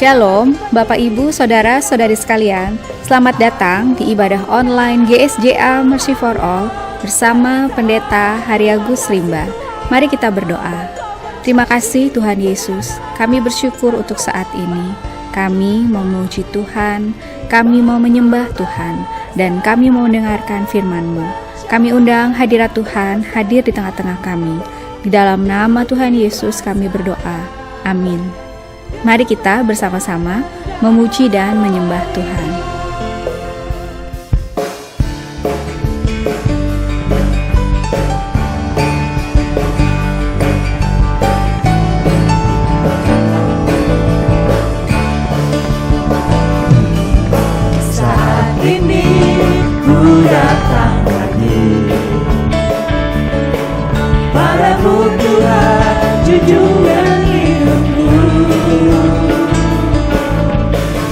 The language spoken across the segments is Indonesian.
Shalom, Bapak Ibu, Saudara-saudari sekalian. Selamat datang di ibadah online GSJA Mercy for All bersama Pendeta Hariagus Rimba. Mari kita berdoa. Terima kasih Tuhan Yesus, kami bersyukur untuk saat ini. Kami mau memuji Tuhan, kami mau menyembah Tuhan, dan kami mau mendengarkan firman-Mu. Kami undang hadirat Tuhan hadir di tengah-tengah kami. Di dalam nama Tuhan Yesus kami berdoa. Amin. Mari kita bersama-sama memuji dan menyembah Tuhan. Saat ini ku datang lagi padamu Tuhan, junjungan hidupku.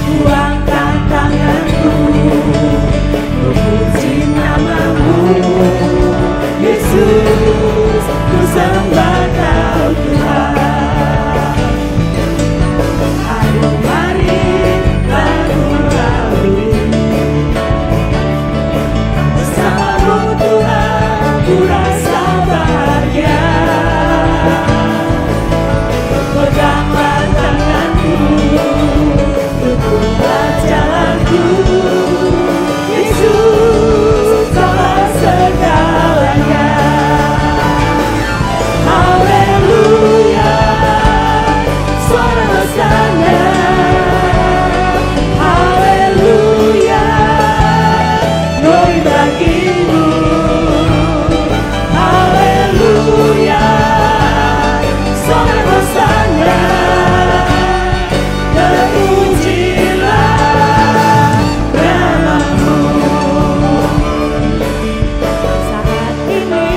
Ku angkat tanganku, memuji namamu, Yesus, ku sembah Kau Tuhan. Ayo mari aku lalui bersamamu Tuhan, ku rasa bahagia. Peganglah tanganku, tuntunlah jalanku, Yesus, Kaulah segalanya. Haleluya, suara hosana. Haleluya, glory bagimu. Haleluya, suara hosana. Terpujilah namamu. Saat ini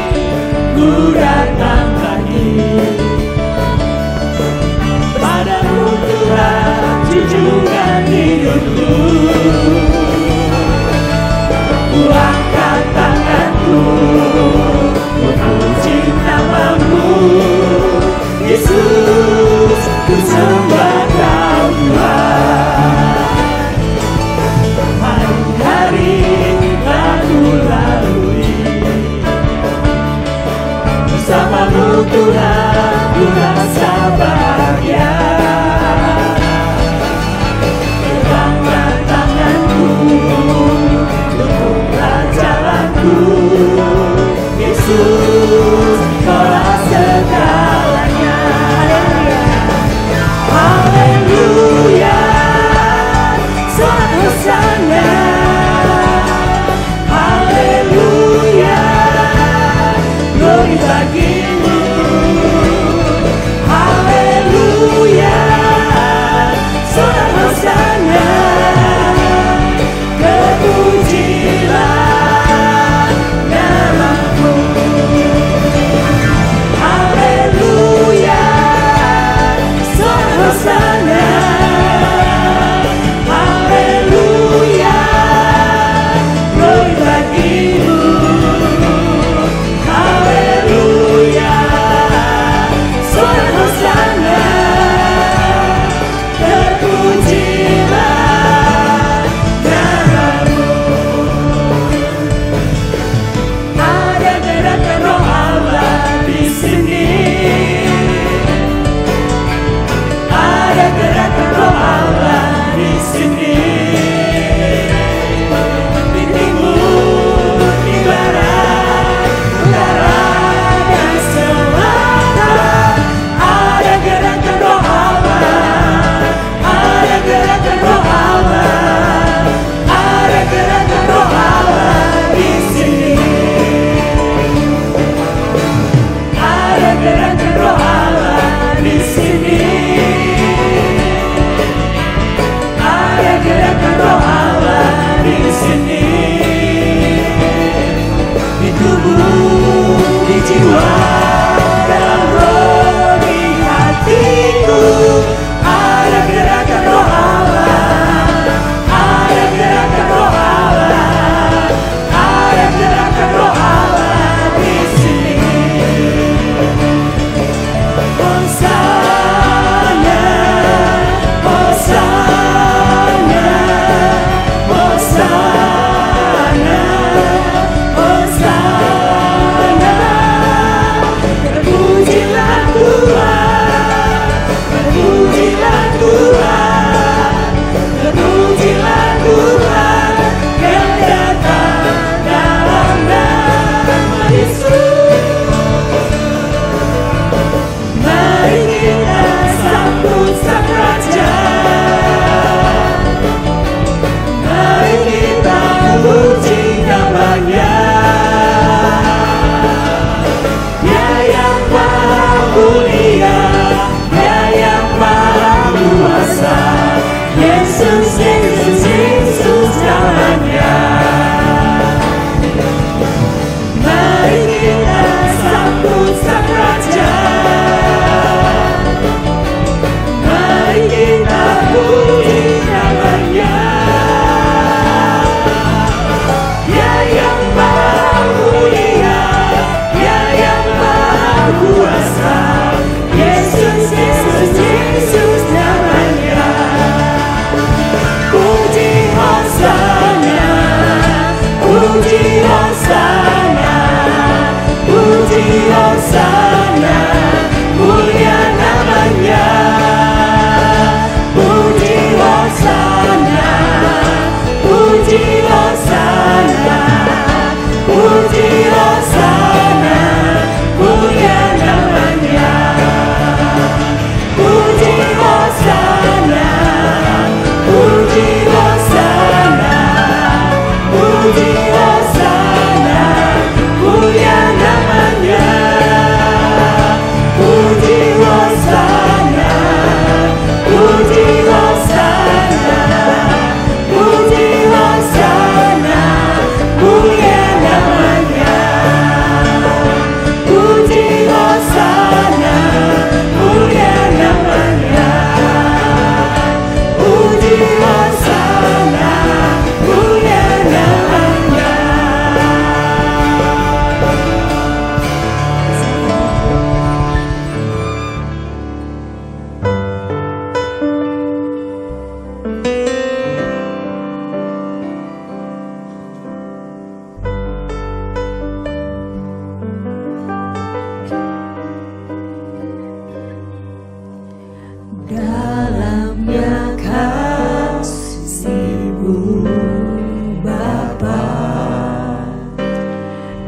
ku datang lagi padamu Tuhan, junjungan hidupku. Ku angkat tanganku, memuji namamu, Yesus, ku sembah Kau Tuhan. Hari-hari telah ku lalui bersamamu Tuhan, ku rasa bahagia. Peganglah tanganku, tuntunlah jalanku, Yesus, Kaulah segalanya. Haleluya, suara hosana. Haleluya, glory bagimu.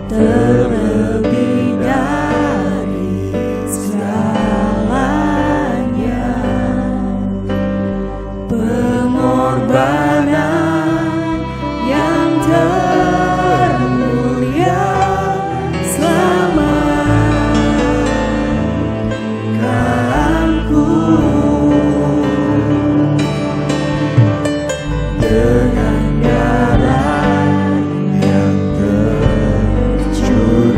terlebih dari segalanya, pengorbanan yang termulia selamatkanku dengan darah yang tercurah.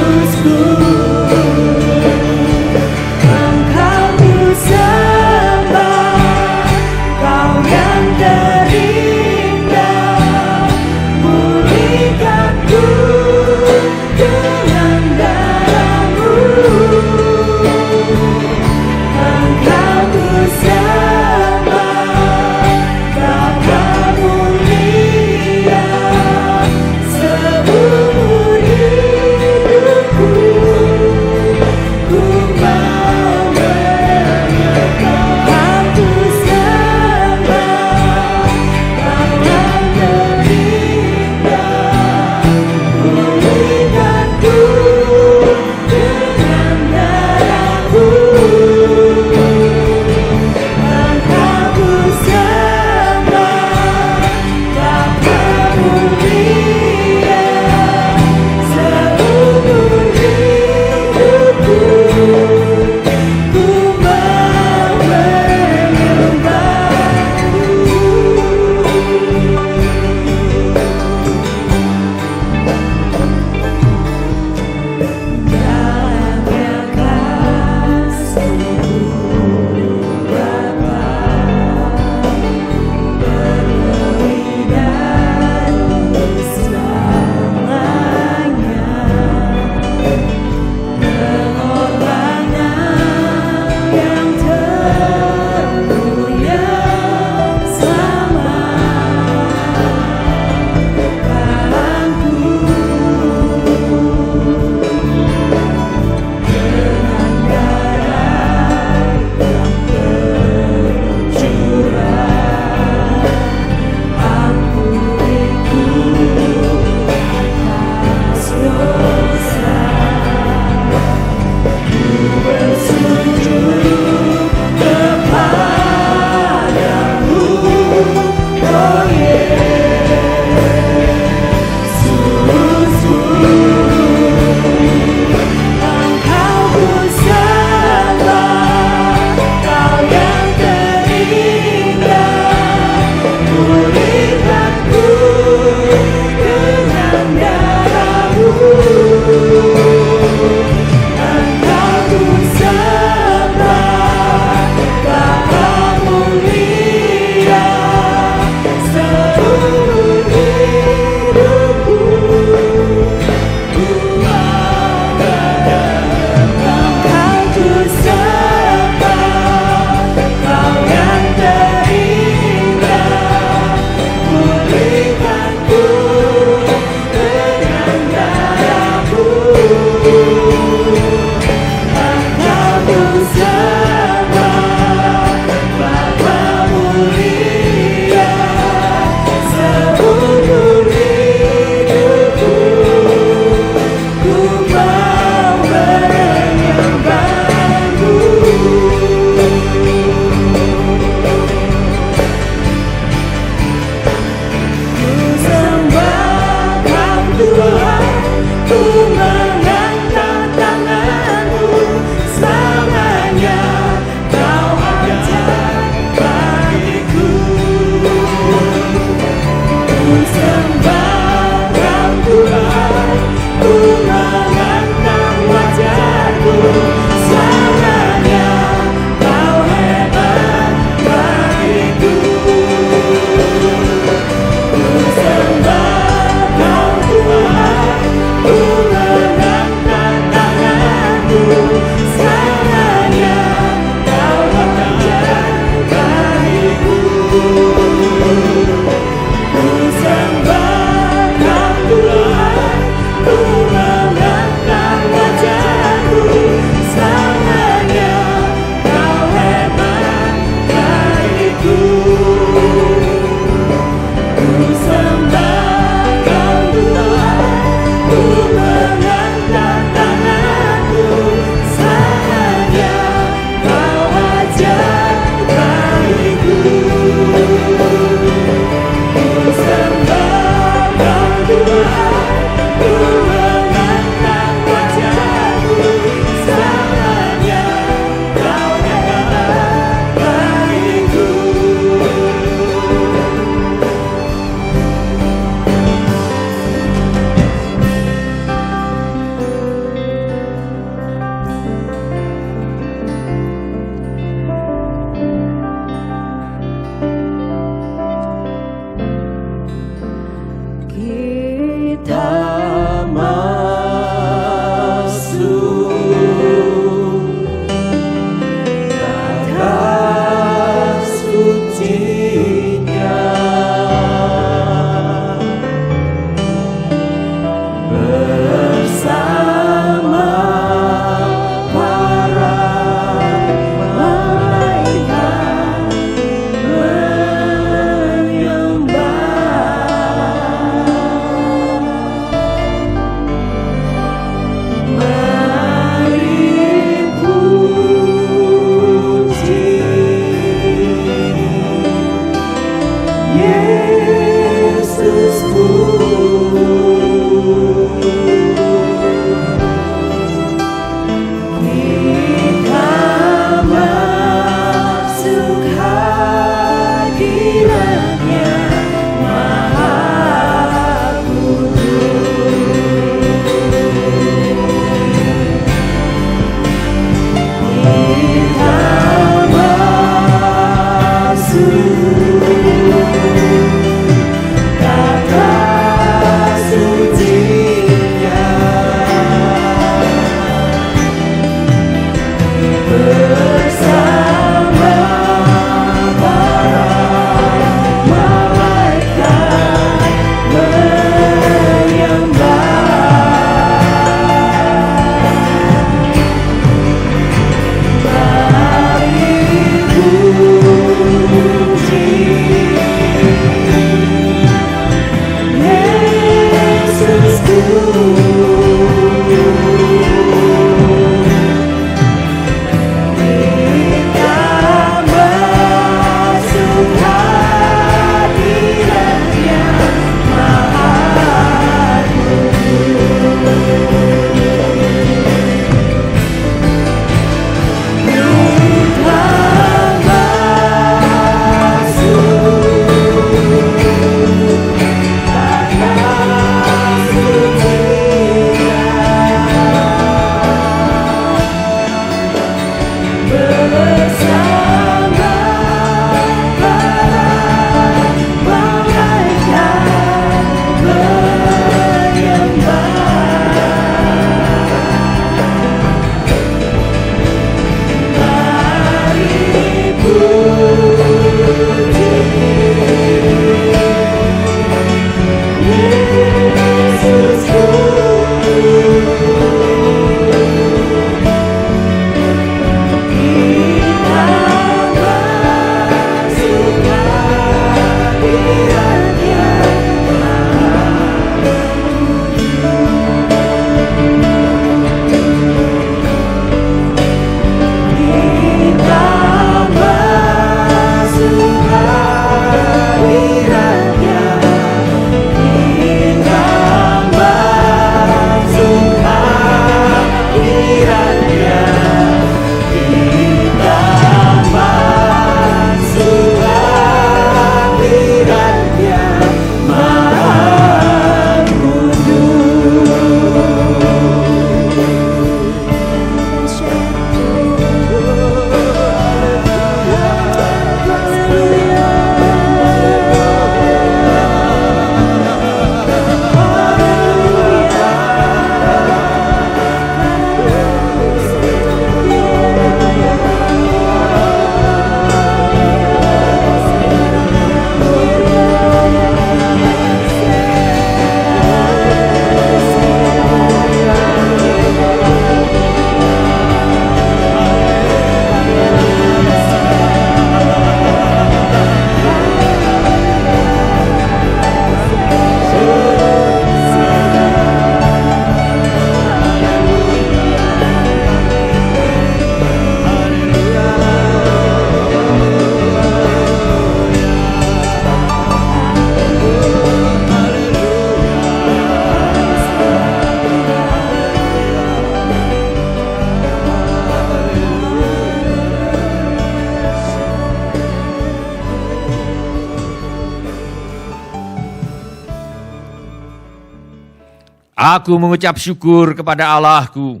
Aku mengucap syukur kepada Allahku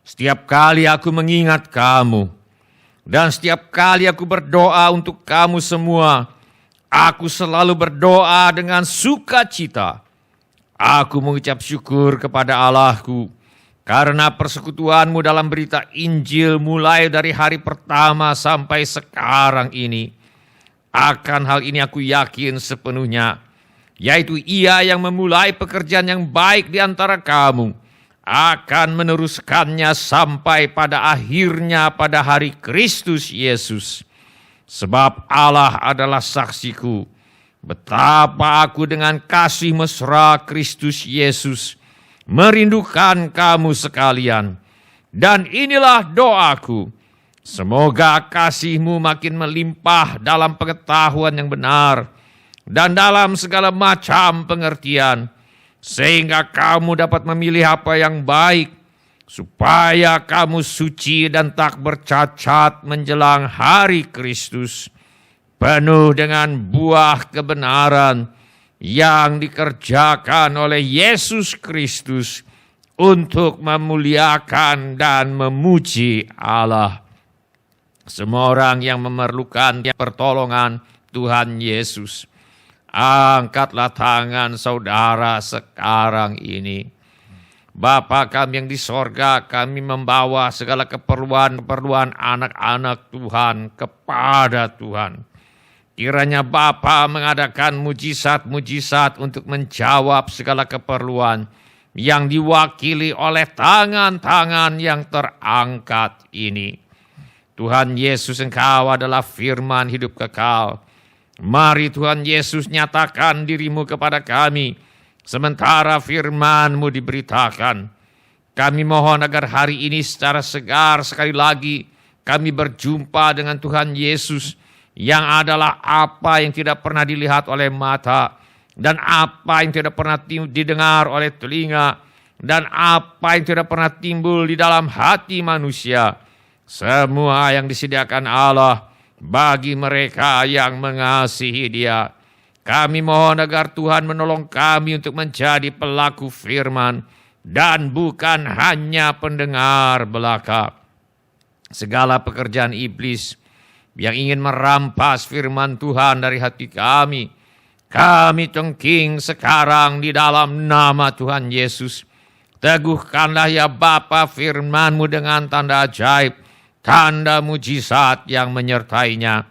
setiap kali aku mengingat kamu. Dan setiap kali aku berdoa untuk kamu semua, aku selalu berdoa dengan sukacita. Aku mengucap syukur kepada Allahku karena persekutuanmu dalam berita Injil mulai dari hari pertama sampai sekarang ini. Akan hal ini aku yakin sepenuhnya, yaitu Ia yang memulai pekerjaan yang baik di antara kamu akan meneruskannya sampai pada akhirnya pada hari Kristus Yesus. Sebab Allah adalah saksiku, betapa aku dengan kasih mesra Kristus Yesus merindukan kamu sekalian. Dan inilah doaku, semoga kasihmu makin melimpah dalam pengetahuan yang benar dan dalam segala macam pengertian, sehingga kamu dapat memilih apa yang baik, supaya kamu suci dan tak bercacat menjelang hari Kristus, penuh dengan buah kebenaran yang dikerjakan oleh Yesus Kristus untuk memuliakan dan memuji Allah. Semua orang yang memerlukan pertolongan Tuhan Yesus, angkatlah tangan saudara sekarang ini. Bapa kami yang di sorga, kami membawa segala keperluan anak-anak Tuhan kepada Tuhan. Kiranya Bapa mengadakan mujizat-mujizat untuk menjawab segala keperluan yang diwakili oleh tangan-tangan yang terangkat ini. Tuhan Yesus, Engkau adalah firman hidup kekal. Mari Tuhan Yesus nyatakan dirimu kepada kami, sementara firman-Mu diberitakan. Kami mohon agar hari ini secara segar sekali lagi kami berjumpa dengan Tuhan Yesus, yang adalah apa yang tidak pernah dilihat oleh mata, dan apa yang tidak pernah didengar oleh telinga, dan apa yang tidak pernah timbul di dalam hati manusia. Semua yang disediakan Allah bagi mereka yang mengasihi Dia. Kami mohon agar Tuhan menolong kami untuk menjadi pelaku firman dan bukan hanya pendengar belaka. Segala pekerjaan iblis yang ingin merampas firman Tuhan dari hati kami, kami cengking sekarang di dalam nama Tuhan Yesus. Teguhkanlah ya Bapa firman-Mu dengan tanda ajaib, tanda mujizat yang menyertainya.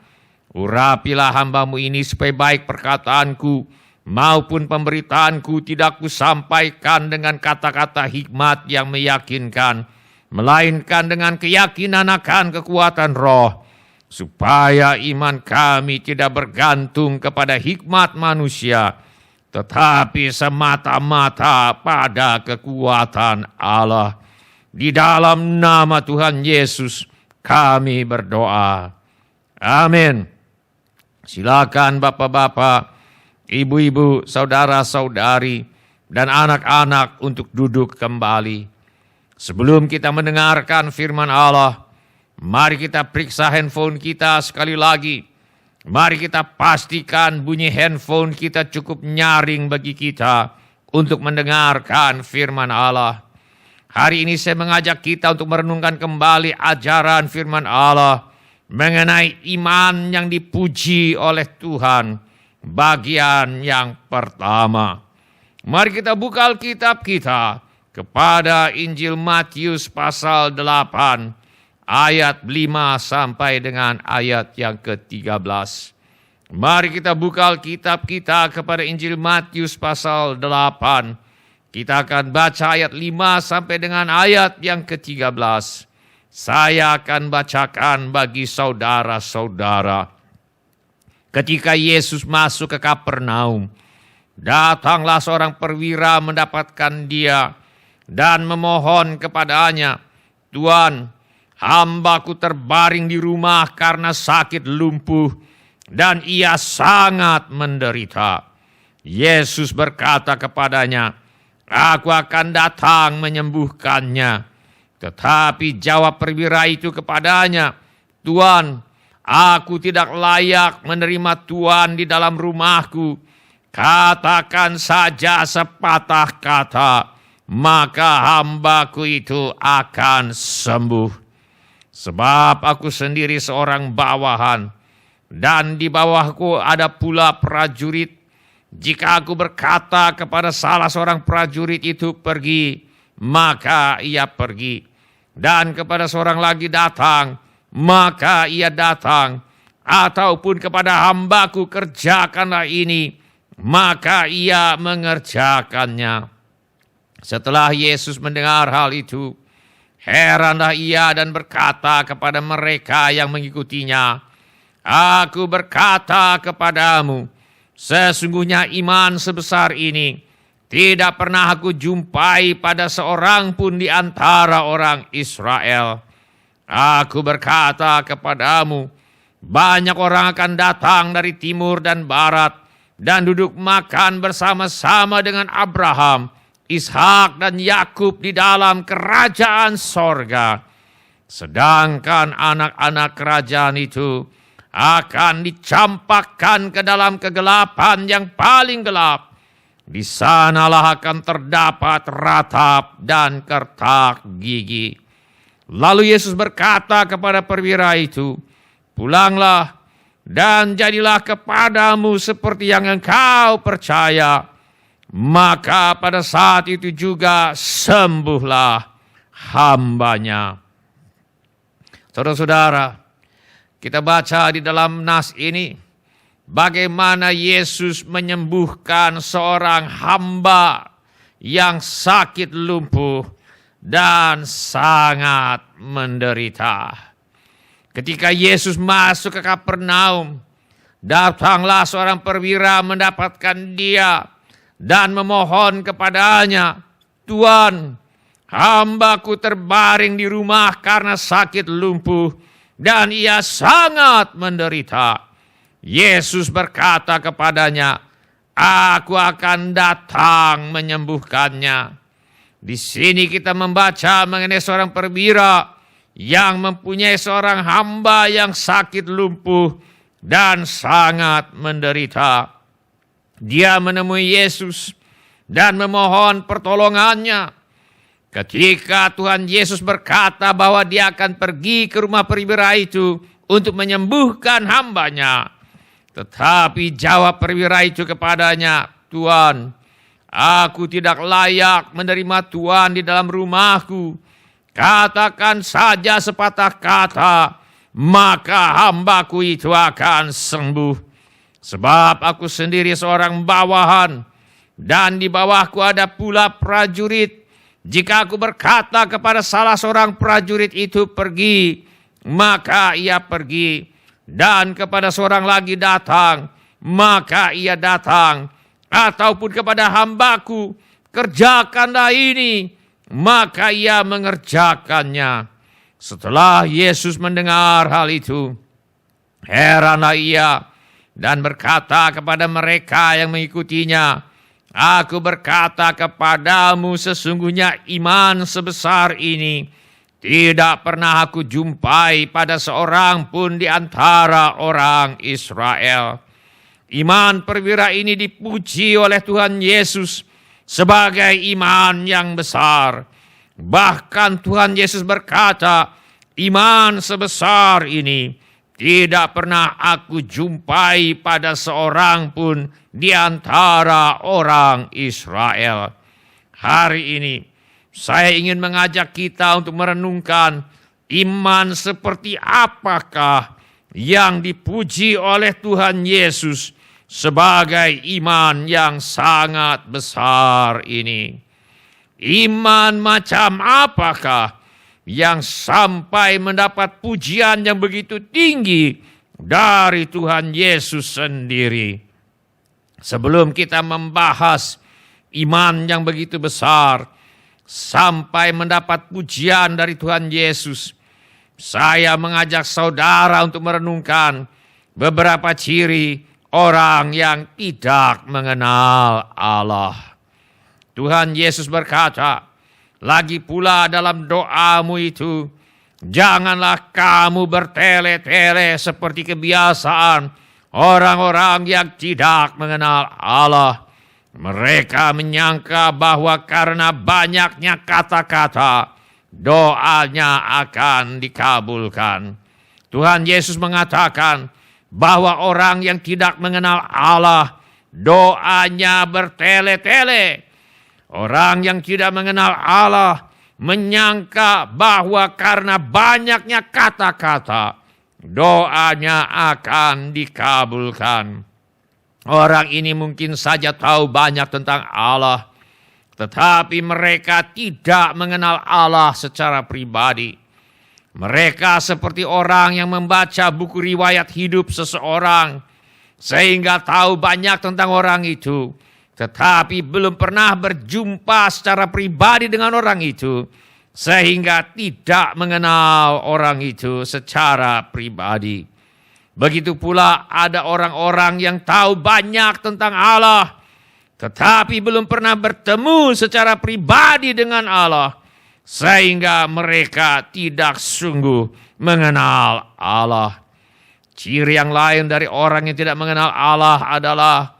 Urapilah hamba-Mu ini supaya baik perkataanku maupun pemberitaanku tidak kusampaikan dengan kata-kata hikmat yang meyakinkan, melainkan dengan keyakinan akan kekuatan roh, supaya iman kami tidak bergantung kepada hikmat manusia, tetapi semata-mata pada kekuatan Allah. Di dalam nama Tuhan Yesus kami berdoa. Amin. Silakan Bapak-bapak ibu-ibu, saudara-saudari, dan anak-anak untuk duduk kembali. Sebelum kita mendengarkan firman Allah, mari kita periksa handphone kita sekali lagi. Mari kita pastikan bunyi handphone kita cukup nyaring bagi kita untuk mendengarkan firman Allah. Hari ini saya mengajak kita untuk merenungkan kembali ajaran firman Allah mengenai iman yang dipuji oleh Tuhan. Bagian yang pertama. Mari kita buka Alkitab kita kepada Injil Matius pasal 8 ayat 5 sampai dengan ayat yang ke-13. Mari kita buka Alkitab kita kepada Injil Matius pasal 8. Kita akan baca ayat 5 sampai dengan ayat yang ke-13. Saya akan bacakan bagi saudara-saudara. Ketika Yesus masuk ke Kapernaum, datanglah seorang perwira mendapatkan dia dan memohon kepadanya, "Tuan, hambaku terbaring di rumah karena sakit lumpuh dan ia sangat menderita." Yesus berkata kepadanya, "Aku akan datang menyembuhkannya." Tetapi jawab perwira itu kepadanya, "Tuan, aku tidak layak menerima Tuan di dalam rumahku. Katakan saja sepatah kata, maka hambaku itu akan sembuh. Sebab aku sendiri seorang bawahan, dan di bawahku ada pula prajurit. Jika aku berkata kepada salah seorang prajurit itu pergi, maka ia pergi. Dan kepada seorang lagi datang, maka ia datang. Ataupun kepada hambaku kerjakanlah ini, maka ia mengerjakannya." Setelah Yesus mendengar hal itu, heranlah ia dan berkata kepada mereka yang mengikutinya, "Aku berkata kepadamu, sesungguhnya iman sebesar ini tidak pernah aku jumpai pada seorang pun di antara orang Israel. Aku berkata kepadamu, banyak orang akan datang dari timur dan barat dan duduk makan bersama-sama dengan Abraham, Ishak dan Yakub di dalam kerajaan sorga. Sedangkan anak-anak kerajaan itu akan dicampakkan ke dalam kegelapan yang paling gelap. Di sanalah akan terdapat ratap dan kertak gigi." Lalu Yesus berkata kepada perwira itu, "Pulanglah dan jadilah kepadamu seperti yang engkau percaya." Maka pada saat itu juga sembuhlah hambanya. Saudara-saudara, kita baca di dalam nas ini bagaimana Yesus menyembuhkan seorang hamba yang sakit lumpuh dan sangat menderita. Ketika Yesus masuk ke Kapernaum, datanglah seorang perwira mendapatkan dia dan memohon kepadanya, "Tuan, hambaku terbaring di rumah karena sakit lumpuh dan ia sangat menderita." Yesus berkata kepadanya, "Aku akan datang menyembuhkannya." Di sini kita membaca mengenai seorang perwira yang mempunyai seorang hamba yang sakit lumpuh dan sangat menderita. Dia menemui Yesus dan memohon pertolongannya. Ketika Tuhan Yesus berkata bahwa dia akan pergi ke rumah perwira itu untuk menyembuhkan hambanya. Tetapi jawab perwira itu kepadanya, "Tuan, aku tidak layak menerima Tuan di dalam rumahku. Katakan saja sepatah kata, maka hambaku itu akan sembuh. Sebab aku sendiri seorang bawahan, dan di bawahku ada pula prajurit. Jika aku berkata kepada salah seorang prajurit itu pergi, maka ia pergi. Dan kepada seorang lagi datang, maka ia datang. Ataupun kepada hambaku, kerjakanlah ini, maka ia mengerjakannya." Setelah Yesus mendengar hal itu, heranlah ia dan berkata kepada mereka yang mengikutinya, "Aku berkata kepadamu, sesungguhnya iman sebesar ini tidak pernah aku jumpai pada seorang pun di antara orang Israel." Iman perwira ini dipuji oleh Tuhan Yesus sebagai iman yang besar. Bahkan Tuhan Yesus berkata, "Iman sebesar ini tidak pernah aku jumpai pada seorang pun di antara orang Israel." Hari ini saya ingin mengajak kita untuk merenungkan iman seperti apakah yang dipuji oleh Tuhan Yesus sebagai iman yang sangat besar ini. Iman macam apakah yang sampai mendapat pujian yang begitu tinggi dari Tuhan Yesus sendiri? Sebelum kita membahas iman yang begitu besar sampai mendapat pujian dari Tuhan Yesus, saya mengajak saudara untuk merenungkan beberapa ciri orang yang tidak mengenal Allah. Tuhan Yesus berkata, lagi pula dalam doamu itu, janganlah kamu bertele-tele seperti kebiasaan orang-orang yang tidak mengenal Allah. Mereka menyangka bahwa karena banyaknya kata-kata, doanya akan dikabulkan. Tuhan Yesus mengatakan bahwa orang yang tidak mengenal Allah, doanya bertele-tele. Orang yang tidak mengenal Allah menyangka bahwa karena banyaknya kata-kata, doanya akan dikabulkan. Orang ini mungkin saja tahu banyak tentang Allah, tetapi mereka tidak mengenal Allah secara pribadi. Mereka seperti orang yang membaca buku riwayat hidup seseorang, sehingga tahu banyak tentang orang itu, tetapi belum pernah berjumpa secara pribadi dengan orang itu, sehingga tidak mengenal orang itu secara pribadi. Begitu pula ada orang-orang yang tahu banyak tentang Allah, tetapi belum pernah bertemu secara pribadi dengan Allah, sehingga mereka tidak sungguh mengenal Allah. Ciri yang lain dari orang yang tidak mengenal Allah adalah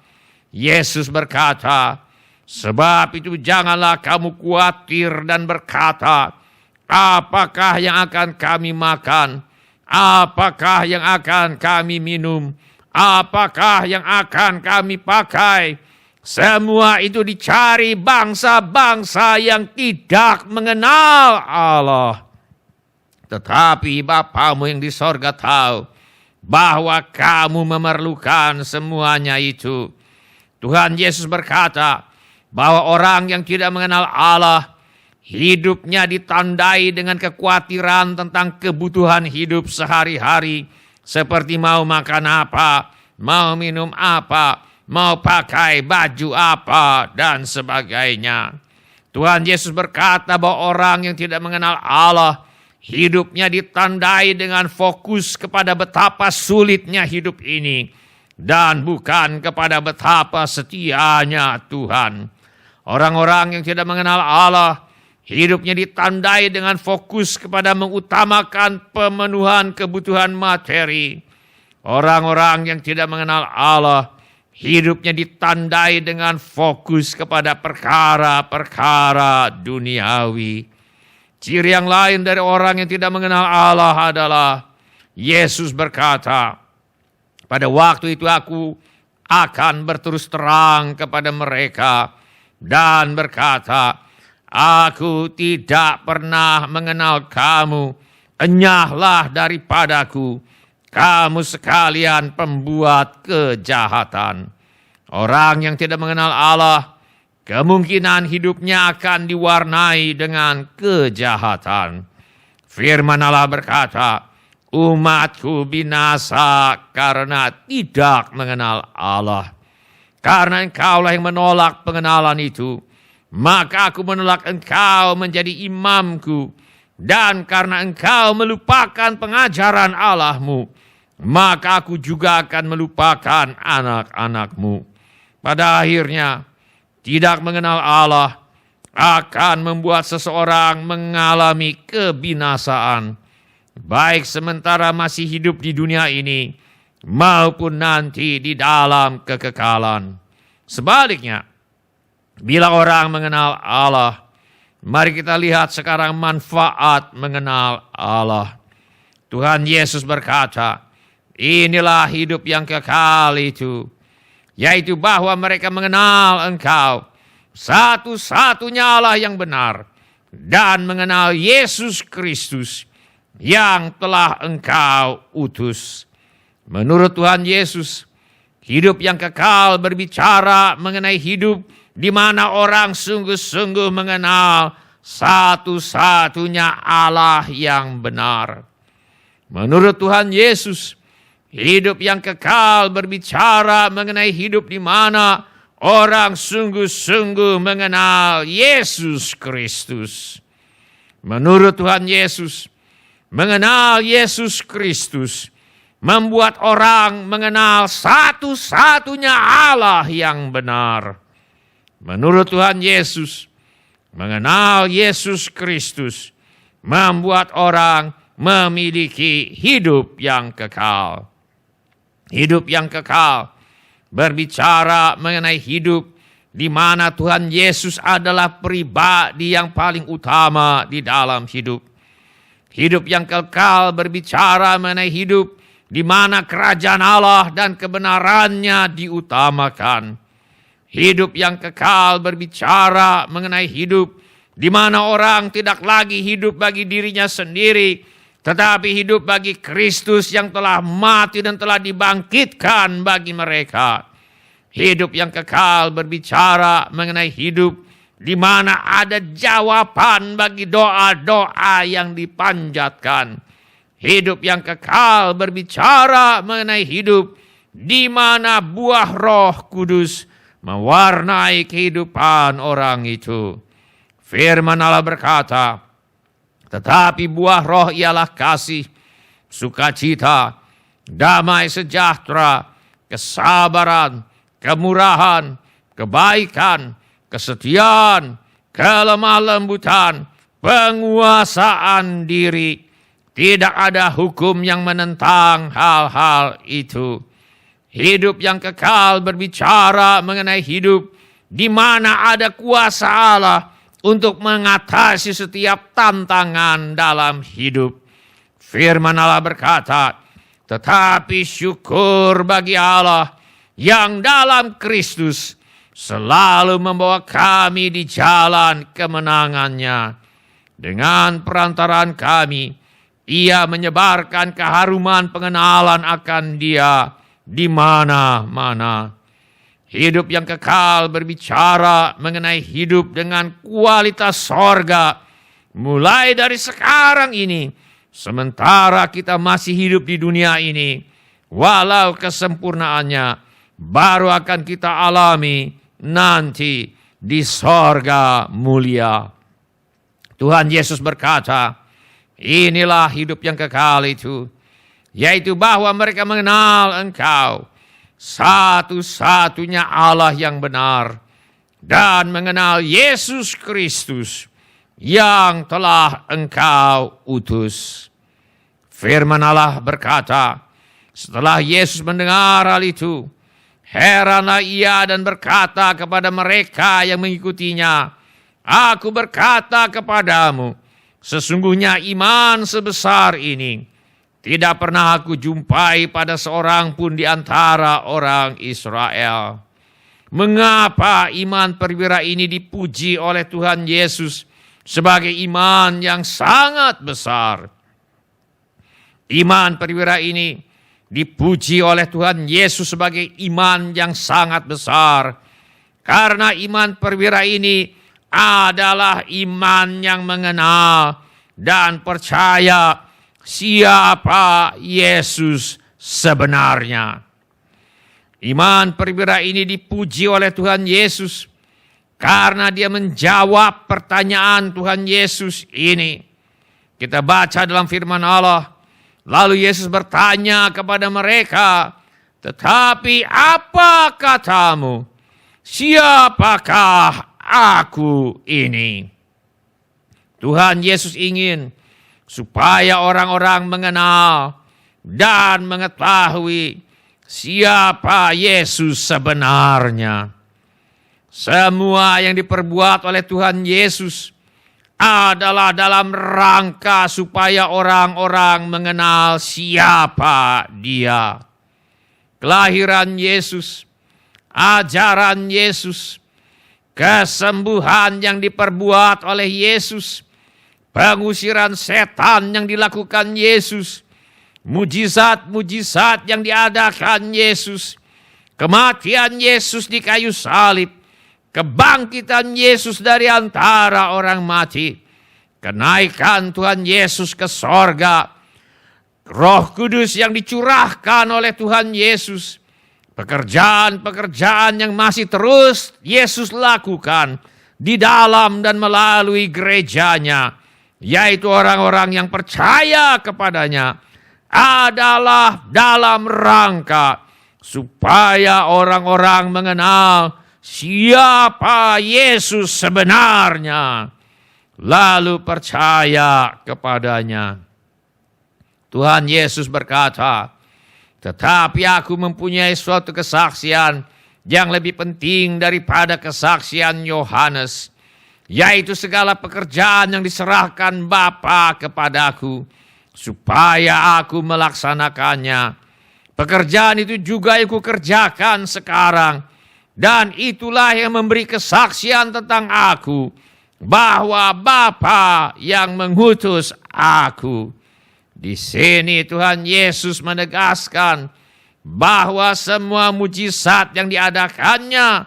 Yesus berkata, sebab itu janganlah kamu khawatir dan berkata, apakah yang akan kami makan? Apakah yang akan kami minum? Apakah yang akan kami pakai? Semua itu dicari bangsa-bangsa yang tidak mengenal Allah. Tetapi Bapamu yang di sorga tahu bahwa kamu memerlukan semuanya itu. Tuhan Yesus berkata bahwa orang yang tidak mengenal Allah, hidupnya ditandai dengan kekhawatiran tentang kebutuhan hidup sehari-hari, seperti mau makan apa, mau minum apa, mau pakai baju apa, dan sebagainya. Tuhan Yesus berkata bahwa orang yang tidak mengenal Allah, hidupnya ditandai dengan fokus kepada betapa sulitnya hidup ini, dan bukan kepada betapa setianya Tuhan. Orang-orang yang tidak mengenal Allah, hidupnya ditandai dengan fokus kepada mengutamakan pemenuhan kebutuhan materi. Orang-orang yang tidak mengenal Allah, hidupnya ditandai dengan fokus kepada perkara-perkara duniawi. Ciri yang lain dari orang yang tidak mengenal Allah adalah Yesus berkata, pada waktu itu aku akan berterus terang kepada mereka dan berkata, aku tidak pernah mengenal kamu, enyahlah daripadaku, kamu sekalian pembuat kejahatan. Orang yang tidak mengenal Allah, kemungkinan hidupnya akan diwarnai dengan kejahatan. Firman Allah berkata, umatku binasa karena tidak mengenal Allah. Karena engkaulah yang menolak pengenalan itu, maka aku menolak engkau menjadi imamku. Dan karena engkau melupakan pengajaran Allahmu, maka aku juga akan melupakan anak-anakmu. Pada akhirnya, tidak mengenal Allah akan membuat seseorang mengalami kebinasaan, baik sementara masih hidup di dunia ini, maupun nanti di dalam kekekalan. Sebaliknya, bila orang mengenal Allah, mari kita lihat sekarang manfaat mengenal Allah. Tuhan Yesus berkata, inilah hidup yang kekal itu, yaitu bahwa mereka mengenal Engkau, satu-satunya Allah yang benar, dan mengenal Yesus Kristus yang telah Engkau utus. Menurut Tuhan Yesus, hidup yang kekal berbicara mengenai hidup di mana orang sungguh-sungguh mengenal satu-satunya Allah yang benar. Menurut Tuhan Yesus, hidup yang kekal berbicara mengenai hidup di mana orang sungguh-sungguh mengenal Yesus Kristus. Menurut Tuhan Yesus, mengenal Yesus Kristus membuat orang mengenal satu-satunya Allah yang benar. Menurut Tuhan Yesus, mengenal Yesus Kristus membuat orang memiliki hidup yang kekal. Hidup yang kekal berbicara mengenai hidup di mana Tuhan Yesus adalah pribadi yang paling utama di dalam hidup. Hidup yang kekal berbicara mengenai hidup di mana kerajaan Allah dan kebenarannya diutamakan. Hidup yang kekal berbicara mengenai hidup di mana orang tidak lagi hidup bagi dirinya sendiri, tetapi hidup bagi Kristus yang telah mati dan telah dibangkitkan bagi mereka. Hidup yang kekal berbicara mengenai hidup di mana ada jawaban bagi doa-doa yang dipanjatkan. Hidup yang kekal berbicara mengenai hidup di mana buah Roh Kudus mewarnai kehidupan orang itu. Firman Allah berkata, tetapi buah roh ialah kasih, sukacita, damai sejahtera, kesabaran, kemurahan, kebaikan, kesetiaan, kelemah lembutan, penguasaan diri. Tidak ada hukum yang menentang hal-hal itu. Hidup yang kekal berbicara mengenai hidup di mana ada kuasa Allah untuk mengatasi setiap tantangan dalam hidup. Firman Allah berkata, tetapi syukur bagi Allah yang dalam Kristus selalu membawa kami di jalan kemenangannya. Dengan perantaraan kami, Ia menyebarkan keharuman pengenalan akan Dia di mana-mana. Hidup yang kekal berbicara mengenai hidup dengan kualitas sorga. Mulai dari sekarang ini, sementara kita masih hidup di dunia ini, walau kesempurnaannya baru akan kita alami nanti di sorga mulia. Tuhan Yesus berkata, inilah hidup yang kekal itu, yaitu bahwa mereka mengenal Engkau, satu-satunya Allah yang benar, dan mengenal Yesus Kristus yang telah Engkau utus. Firman Allah berkata, setelah Yesus mendengar hal itu, heranlah Ia dan berkata kepada mereka yang mengikutinya, aku berkata kepadamu, sesungguhnya iman sebesar ini tidak pernah aku jumpai pada seorang pun di antara orang Israel. Mengapa iman perwira ini dipuji oleh Tuhan Yesus sebagai iman yang sangat besar? Iman perwira ini dipuji oleh Tuhan Yesus sebagai iman yang sangat besar. Karena iman perwira ini adalah iman yang mengenal dan percaya siapa Yesus sebenarnya. Iman perwira ini dipuji oleh Tuhan Yesus karena dia menjawab pertanyaan Tuhan Yesus ini. Kita baca dalam firman Allah, Lalu Yesus bertanya kepada mereka, "Tetapi apa katamu? Siapakah aku ini?" Tuhan Yesus ingin supaya orang-orang mengenal dan mengetahui siapa Yesus sebenarnya. Semua yang diperbuat oleh Tuhan Yesus adalah dalam rangka supaya orang-orang mengenal siapa Dia. Kelahiran Yesus, ajaran Yesus, kesembuhan yang diperbuat oleh Yesus, pengusiran setan yang dilakukan Yesus, mujizat-mujizat yang diadakan Yesus, kematian Yesus di kayu salib, kebangkitan Yesus dari antara orang mati, kenaikan Tuhan Yesus ke sorga, Roh Kudus yang dicurahkan oleh Tuhan Yesus, pekerjaan-pekerjaan yang masih terus Yesus lakukan di dalam dan melalui gerejanya, yaitu orang-orang yang percaya kepadanya, adalah dalam rangka supaya orang-orang mengenal siapa Yesus sebenarnya, lalu percaya kepadanya. Tuhan Yesus berkata, "Tetapi aku mempunyai suatu kesaksian yang lebih penting daripada kesaksian Yohanes, yaitu segala pekerjaan yang diserahkan Bapa kepadaku, supaya aku melaksanakannya. Pekerjaan itu juga yang kukerjakan sekarang, dan itulah yang memberi kesaksian tentang aku, bahwa Bapa yang mengutus aku." Di sini Tuhan Yesus menegaskan bahwa semua mujizat yang diadakannya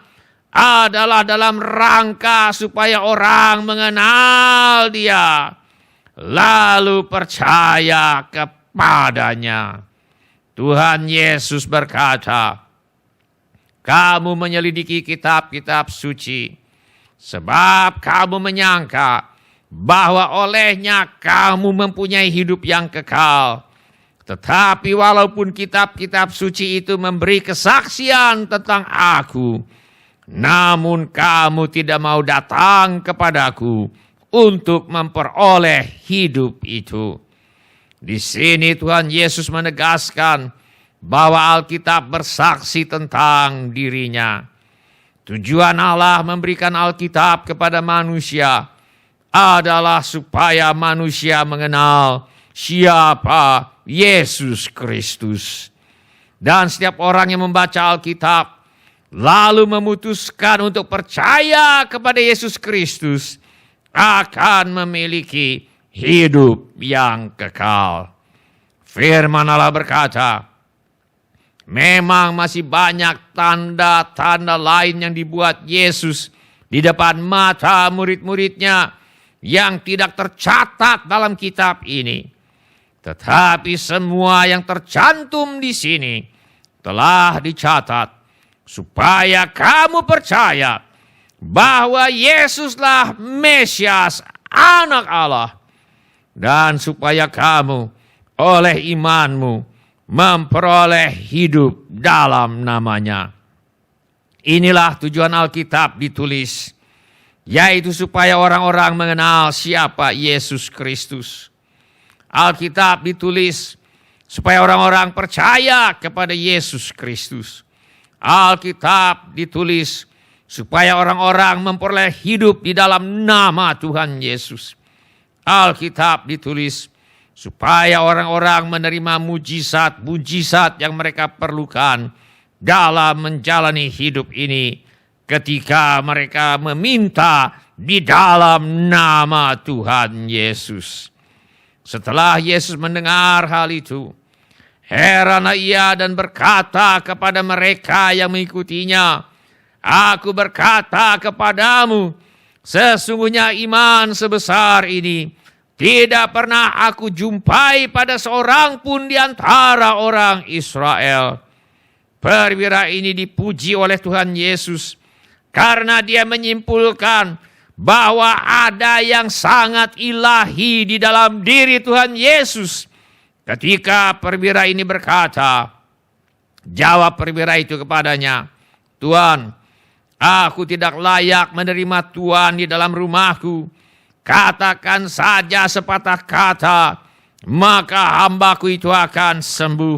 adalah dalam rangka supaya orang mengenal Dia, lalu percaya kepadanya. Tuhan Yesus berkata, "Kamu menyelidiki kitab-kitab suci, sebab kamu menyangka bahwa olehnya kamu mempunyai hidup yang kekal. Tetapi walaupun kitab-kitab suci itu memberi kesaksian tentang aku, namun kamu tidak mau datang kepadaku untuk memperoleh hidup itu." Di sini Tuhan Yesus menegaskan bahwa Alkitab bersaksi tentang dirinya. Tujuan Allah memberikan Alkitab kepada manusia adalah supaya manusia mengenal siapa Yesus Kristus. Dan setiap orang yang membaca Alkitab lalu memutuskan untuk percaya kepada Yesus Kristus akan memiliki hidup yang kekal. Firman Allah berkata, memang masih banyak tanda-tanda lain yang dibuat Yesus di depan mata murid-muridnya yang tidak tercatat dalam kitab ini. Tetapi semua yang tercantum di sini telah dicatat supaya kamu percaya bahwa Yesuslah Mesias, Anak Allah, dan supaya kamu oleh imanmu memperoleh hidup dalam namanya. Inilah tujuan Alkitab ditulis, yaitu supaya orang-orang mengenal siapa Yesus Kristus. Alkitab ditulis supaya orang-orang percaya kepada Yesus Kristus. Alkitab ditulis supaya orang-orang memperoleh hidup di dalam nama Tuhan Yesus. Alkitab ditulis supaya orang-orang menerima mujizat-mujizat yang mereka perlukan dalam menjalani hidup ini ketika mereka meminta di dalam nama Tuhan Yesus. Setelah Yesus mendengar hal itu, heranlah ia dan berkata kepada mereka yang mengikutinya, "Aku berkata kepadamu, sesungguhnya iman sebesar ini tidak pernah aku jumpai pada seorang pun di antara orang Israel." Perwira ini dipuji oleh Tuhan Yesus karena dia menyimpulkan bahwa ada yang sangat ilahi di dalam diri Tuhan Yesus, Ketika perwira ini berkata, jawab perwira itu kepadanya, "Tuan, aku tidak layak menerima Tuan di dalam rumahku. Katakan saja sepatah kata, maka hambaku itu akan sembuh.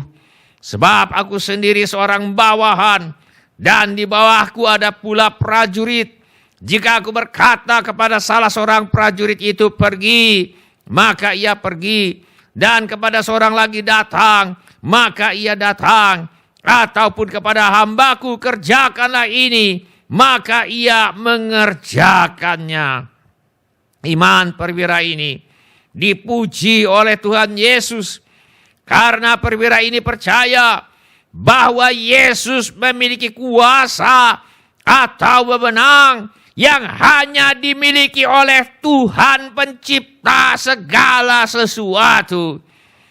Sebab aku sendiri seorang bawahan, dan di bawahku ada pula prajurit. Jika aku berkata kepada salah seorang prajurit itu pergi, maka ia pergi. Dan kepada seorang lagi datang, maka ia datang. Ataupun kepada hambaku kerjakanlah ini, maka ia mengerjakannya." Iman perwira ini dipuji oleh Tuhan Yesus karena perwira ini percaya bahwa Yesus memiliki kuasa atau wewenang yang hanya dimiliki oleh Tuhan pencipta segala sesuatu.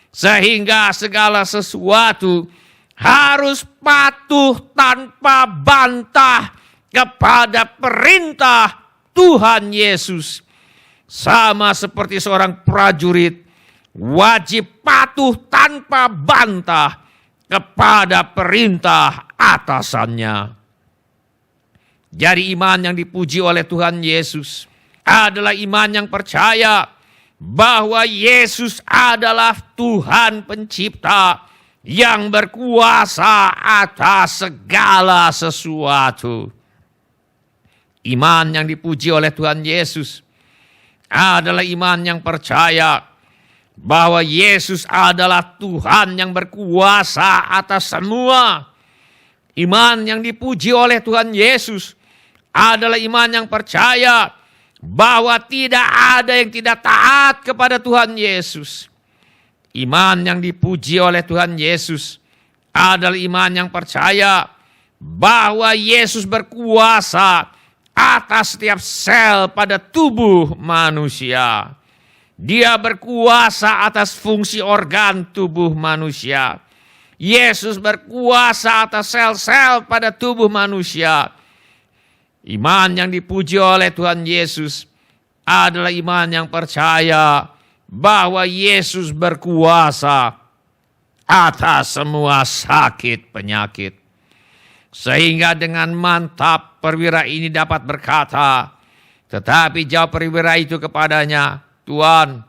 Sehingga segala sesuatu harus patuh tanpa bantah kepada perintah Tuhan Yesus. Sama seperti seorang prajurit wajib patuh tanpa bantah kepada perintah atasannya. Jadi iman yang dipuji oleh Tuhan Yesus adalah iman yang percaya bahwa Yesus adalah Tuhan pencipta yang berkuasa atas segala sesuatu. Iman yang dipuji oleh Tuhan Yesus adalah iman yang percaya bahwa Yesus adalah Tuhan yang berkuasa atas semua. Iman yang dipuji oleh Tuhan Yesus adalah iman yang percaya bahwa tidak ada yang tidak taat kepada Tuhan Yesus. Iman yang dipuji oleh Tuhan Yesus adalah iman yang percaya bahwa Yesus berkuasa atas setiap sel pada tubuh manusia. Dia berkuasa atas fungsi organ tubuh manusia. Yesus berkuasa atas sel-sel pada tubuh manusia. Iman yang dipuji oleh Tuhan Yesus adalah iman yang percaya bahwa Yesus berkuasa atas semua sakit penyakit. Sehingga dengan mantap perwira ini dapat berkata, tetapi jawab perwira itu kepadanya, "Tuan,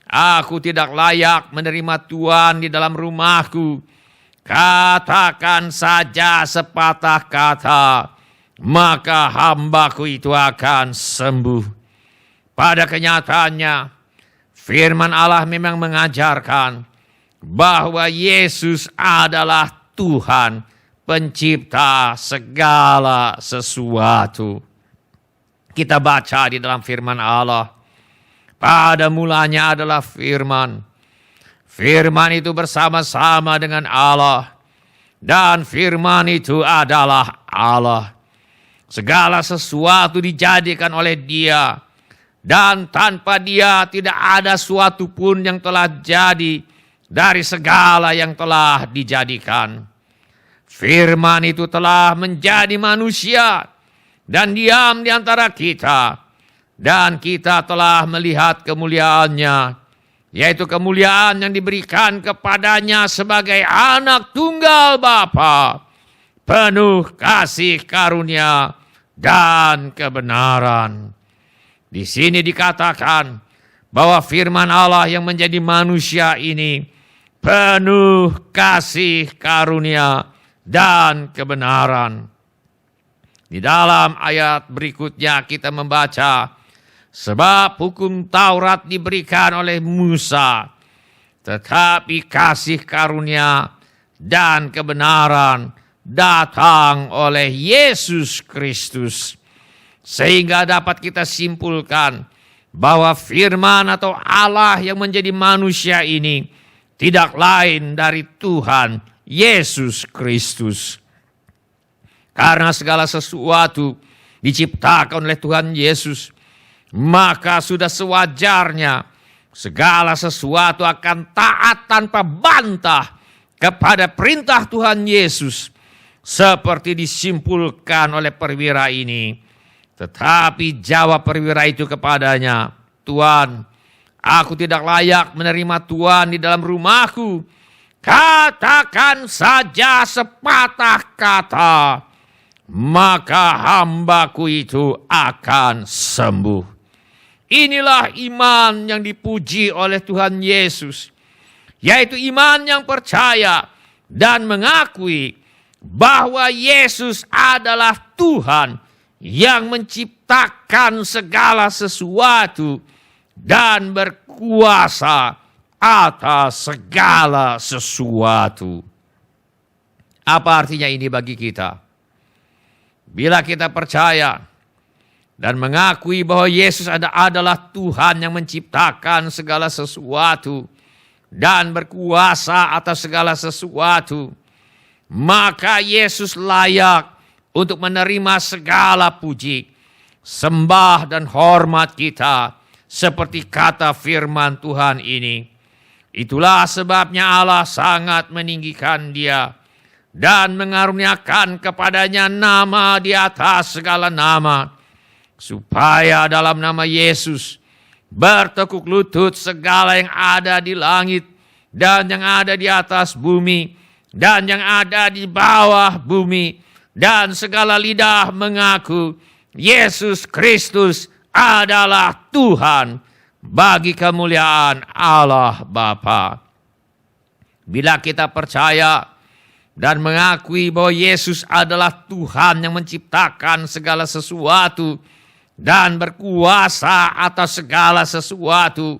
aku tidak layak menerima Tuan di dalam rumahku. Katakan saja sepatah kata, maka hambaku itu akan sembuh." Pada kenyataannya, firman Allah memang mengajarkan bahwa Yesus adalah Tuhan pencipta segala sesuatu. Kita baca di dalam firman Allah, pada mulanya adalah firman. Firman itu bersama-sama dengan Allah, dan firman itu adalah Allah. Segala sesuatu dijadikan oleh Dia, dan tanpa Dia tidak ada suatu pun yang telah jadi dari segala yang telah dijadikan. Firman itu telah menjadi manusia dan diam di antara kita, dan kita telah melihat kemuliaannya, yaitu kemuliaan yang diberikan kepadanya sebagai anak tunggal Bapa, penuh kasih karunia dan kebenaran. Di sini dikatakan bahwa firman Allah yang menjadi manusia ini penuh kasih karunia dan kebenaran. Di dalam ayat berikutnya kita membaca, sebab hukum Taurat diberikan oleh Musa, tetapi kasih karunia dan kebenaran datang oleh Yesus Kristus. Sehingga dapat kita simpulkan bahwa firman atau Allah yang menjadi manusia ini tidak lain dari Tuhan Yesus Kristus. Karena segala sesuatu diciptakan oleh Tuhan Yesus, maka sudah sewajarnya segala sesuatu akan taat tanpa bantah kepada perintah Tuhan Yesus, seperti disimpulkan oleh perwira ini. Tetapi jawab perwira itu kepadanya, "Tuan, Aku tidak layak menerima Tuhan di dalam rumahku. Katakan saja sepatah kata, maka hambaku itu akan sembuh. Inilah iman yang dipuji oleh Tuhan Yesus, yaitu iman yang percaya dan mengakui bahwa Yesus adalah Tuhan yang menciptakan segala sesuatu dan berkuasa atas segala sesuatu. Apa artinya ini bagi kita? Bila kita percaya dan mengakui bahwa Yesus adalah Tuhan yang menciptakan segala sesuatu dan berkuasa atas segala sesuatu, maka Yesus layak untuk menerima segala puji, sembah dan hormat kita, seperti kata firman Tuhan ini. Itulah sebabnya Allah sangat meninggikan Dia dan mengaruniakan kepadanya nama di atas segala nama, supaya dalam nama Yesus bertekuk lutut segala yang ada di langit dan yang ada di atas bumi dan yang ada di bawah bumi, dan segala lidah mengaku Yesus Kristus adalah Tuhan, bagi kemuliaan Allah Bapa. Bila kita percaya dan mengakui bahwa Yesus adalah Tuhan yang menciptakan segala sesuatu dan berkuasa atas segala sesuatu,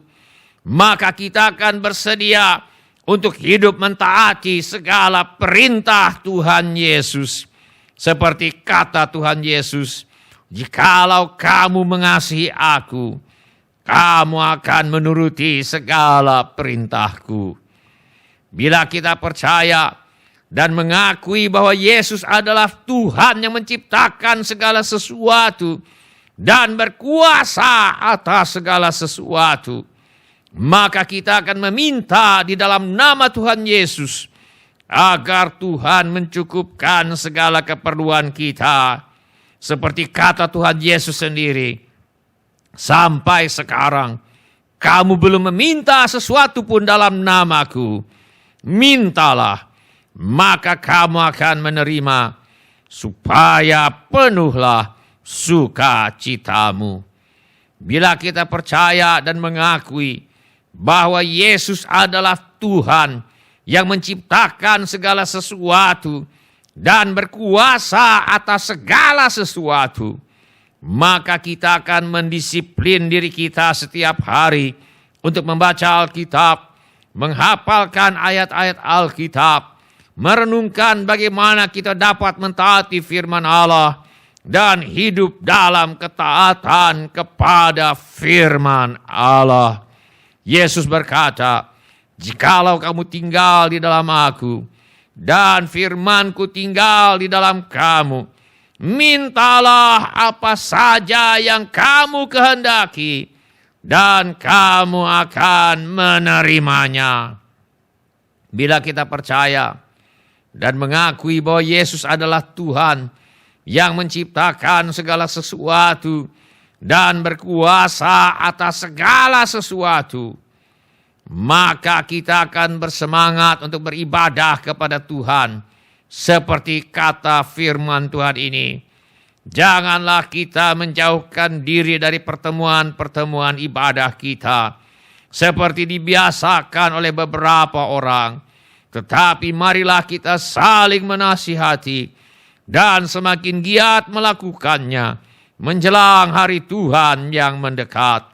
maka kita akan bersedia untuk hidup mentaati segala perintah Tuhan Yesus. Seperti kata Tuhan Yesus, "Jikalau kamu mengasihi aku, kamu akan menuruti segala perintahku." Bila kita percaya dan mengakui bahwa Yesus adalah Tuhan yang menciptakan segala sesuatu dan berkuasa atas segala sesuatu, maka kita akan meminta di dalam nama Tuhan Yesus agar Tuhan mencukupkan segala keperluan kita. Seperti kata Tuhan Yesus sendiri, "Sampai sekarang kamu belum meminta sesuatu pun dalam namaku. Mintalah, maka kamu akan menerima, supaya penuhlah sukacitamu." Bila kita percaya dan mengakui bahwa Yesus adalah Tuhan yang menciptakan segala sesuatu dan berkuasa atas segala sesuatu, maka kita akan mendisiplin diri kita setiap hari untuk membaca Alkitab, menghafalkan ayat-ayat Alkitab, merenungkan bagaimana kita dapat mentaati firman Allah dan hidup dalam ketaatan kepada firman Allah. Yesus berkata, "Jikalau kamu tinggal di dalam aku dan firman-Ku tinggal di dalam kamu, mintalah apa saja yang kamu kehendaki, dan kamu akan menerimanya." Bila kita percaya dan mengakui bahwa Yesus adalah Tuhan yang menciptakan segala sesuatu dan berkuasa atas segala sesuatu, maka kita akan bersemangat untuk beribadah kepada Tuhan. Seperti kata firman Tuhan ini, janganlah kita menjauhkan diri dari pertemuan-pertemuan ibadah kita, seperti dibiasakan oleh beberapa orang. Tetapi marilah kita saling menasihati dan semakin giat melakukannya menjelang hari Tuhan yang mendekat.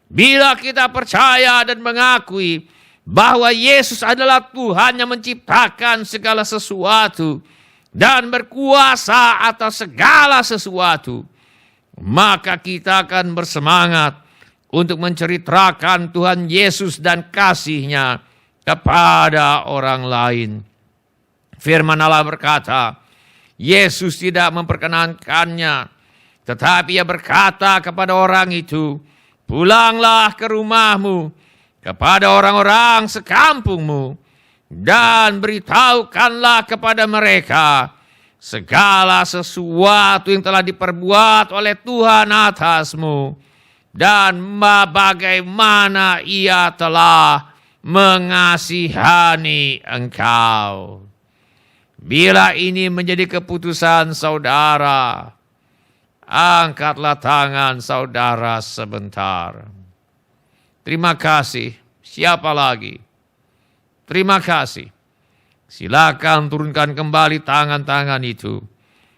Bila kita percaya dan mengakui bahwa Yesus adalah Tuhan yang menciptakan segala sesuatu dan berkuasa atas segala sesuatu, maka kita akan bersemangat untuk menceritakan Tuhan Yesus dan kasih-Nya kepada orang lain. Firman Allah berkata, Yesus tidak memperkenankannya, tetapi Ia berkata kepada orang itu, "Pulanglah ke rumahmu, kepada orang-orang sekampungmu, dan beritahukanlah kepada mereka segala sesuatu yang telah diperbuat oleh Tuhan atasmu dan bagaimana Ia telah mengasihani engkau. Bila ini menjadi keputusan saudara, angkatlah tangan saudara sebentar. Terima kasih. Siapa lagi? Terima kasih. Silakan turunkan kembali tangan-tangan itu,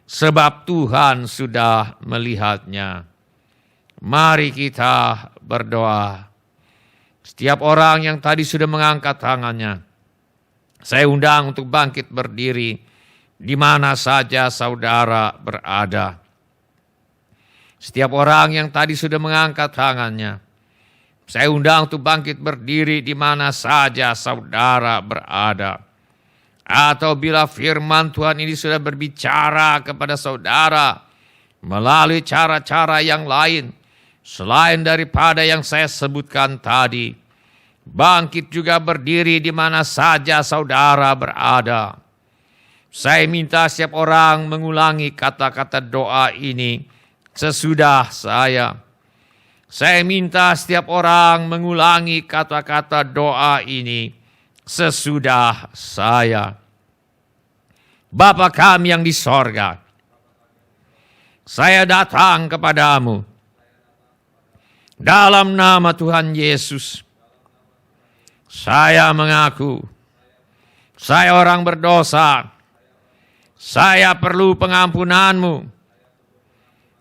sebab Tuhan sudah melihatnya. Mari kita berdoa. Setiap orang yang tadi sudah mengangkat tangannya, saya undang untuk bangkit berdiri di mana saja saudara berada. Setiap orang yang tadi sudah mengangkat tangannya, saya undang untuk bangkit berdiri di mana saja saudara berada. Atau bila firman Tuhan ini sudah berbicara kepada saudara melalui cara-cara yang lain, selain daripada yang saya sebutkan tadi, bangkit juga berdiri di mana saja saudara berada. Saya minta setiap orang mengulangi kata-kata doa ini sesudah saya. Saya minta setiap orang mengulangi kata-kata doa ini sesudah saya. Bapa kami yang di sorga, saya datang kepadamu dalam nama Tuhan Yesus. Saya mengaku, saya orang berdosa, saya perlu pengampunan-Mu.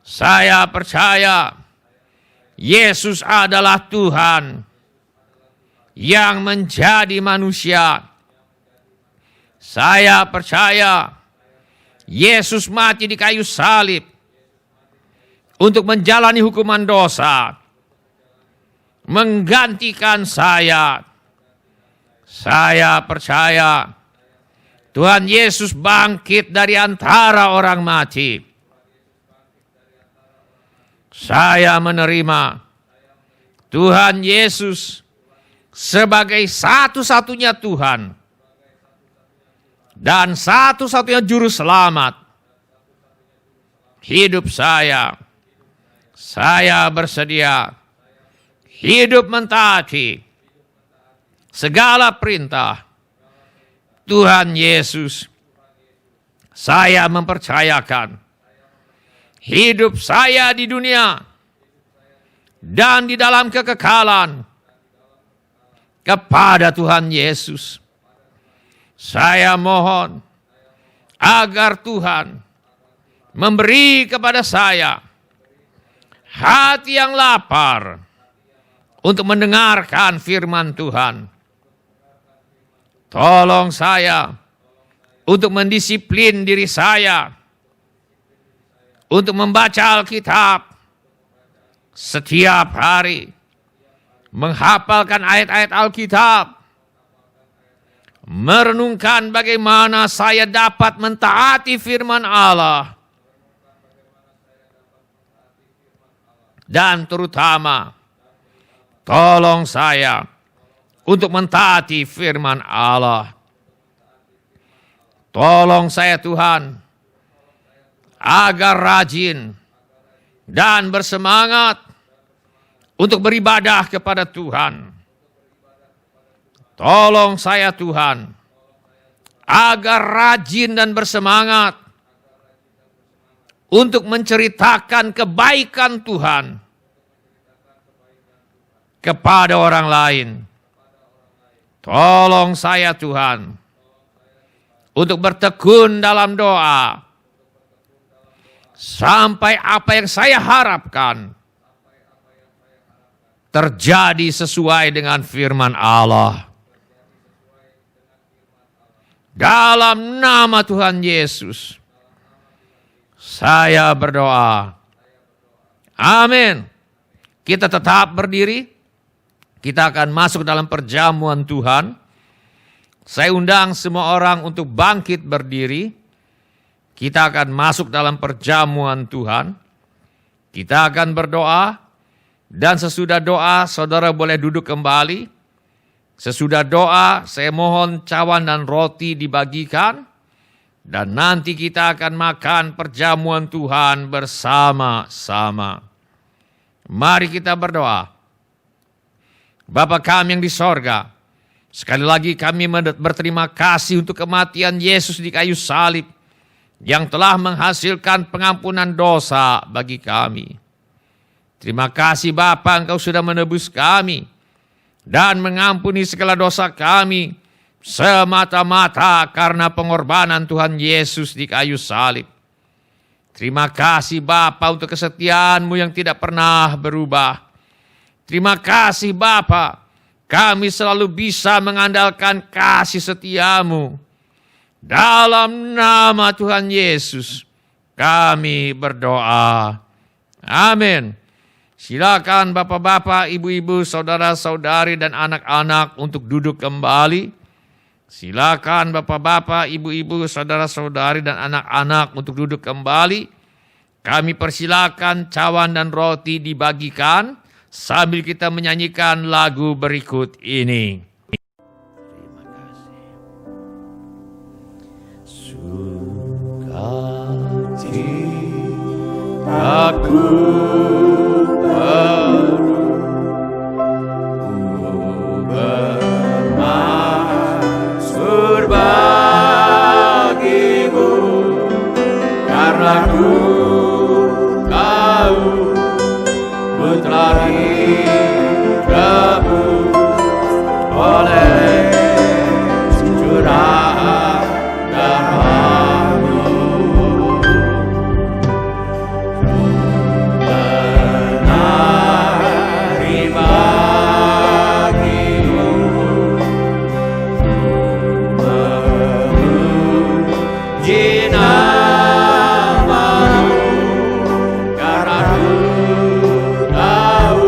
Saya percaya Yesus adalah Tuhan yang menjadi manusia. Saya percaya Yesus mati di kayu salib untuk menjalani hukuman dosa, menggantikan saya. Saya percaya Tuhan Yesus bangkit dari antara orang mati. Saya menerima Tuhan Yesus sebagai satu-satunya Tuhan dan satu-satunya juru selamat hidup saya. Saya bersedia hidup mentaati segala perintah Tuhan Yesus. Saya mempercayakan hidup saya di dunia dan di dalam kekekalan kepada Tuhan Yesus. Saya mohon agar Tuhan memberi kepada saya hati yang lapar untuk mendengarkan firman Tuhan. Tolong saya untuk mendisiplin diri saya untuk membaca Alkitab setiap hari, menghafalkan ayat-ayat Alkitab, merenungkan bagaimana saya dapat mentaati firman Allah, dan terutama tolong saya untuk mentaati firman Allah. Tolong saya Tuhan agar rajin dan bersemangat untuk beribadah kepada Tuhan. Tolong saya Tuhan agar rajin dan bersemangat untuk menceritakan kebaikan Tuhan kepada orang lain. Tolong saya Tuhan untuk bertekun dalam doa sampai apa yang saya harapkan terjadi sesuai dengan firman Allah. Dalam nama Tuhan Yesus, saya berdoa. Amin. Kita tetap berdiri. Kita akan masuk dalam perjamuan Tuhan. Saya undang semua orang untuk bangkit berdiri. Kita akan masuk dalam perjamuan Tuhan. Kita akan berdoa. Dan sesudah doa, saudara boleh duduk kembali. Sesudah doa, saya mohon cawan dan roti dibagikan. Dan nanti kita akan makan perjamuan Tuhan bersama-sama. Mari kita berdoa. Bapa kami yang di sorga, sekali lagi kami berterima kasih untuk kematian Yesus di kayu salib yang telah menghasilkan pengampunan dosa bagi kami. Terima kasih Bapa, Engkau sudah menebus kami dan mengampuni segala dosa kami semata-mata karena pengorbanan Tuhan Yesus di kayu salib. Terima kasih Bapa untuk kesetiaan-Mu yang tidak pernah berubah. Terima kasih Bapa, kami selalu bisa mengandalkan kasih setia-Mu. Dalam nama Tuhan Yesus, kami berdoa. Amin. Silakan bapak-bapak, ibu-ibu, saudara-saudari, dan anak-anak untuk duduk kembali. Silakan bapak-bapak, ibu-ibu, saudara-saudari, dan anak-anak untuk duduk kembali. Kami persilakan cawan dan roti dibagikan sambil kita menyanyikan lagu berikut ini. Terima kasih. Sukacita aku baru bermaksud bagimu, karena ku tahu ku telah ditebus oleh curah darah-Mu. Menari bagimu, memuji nama-Mu, karena ku tahu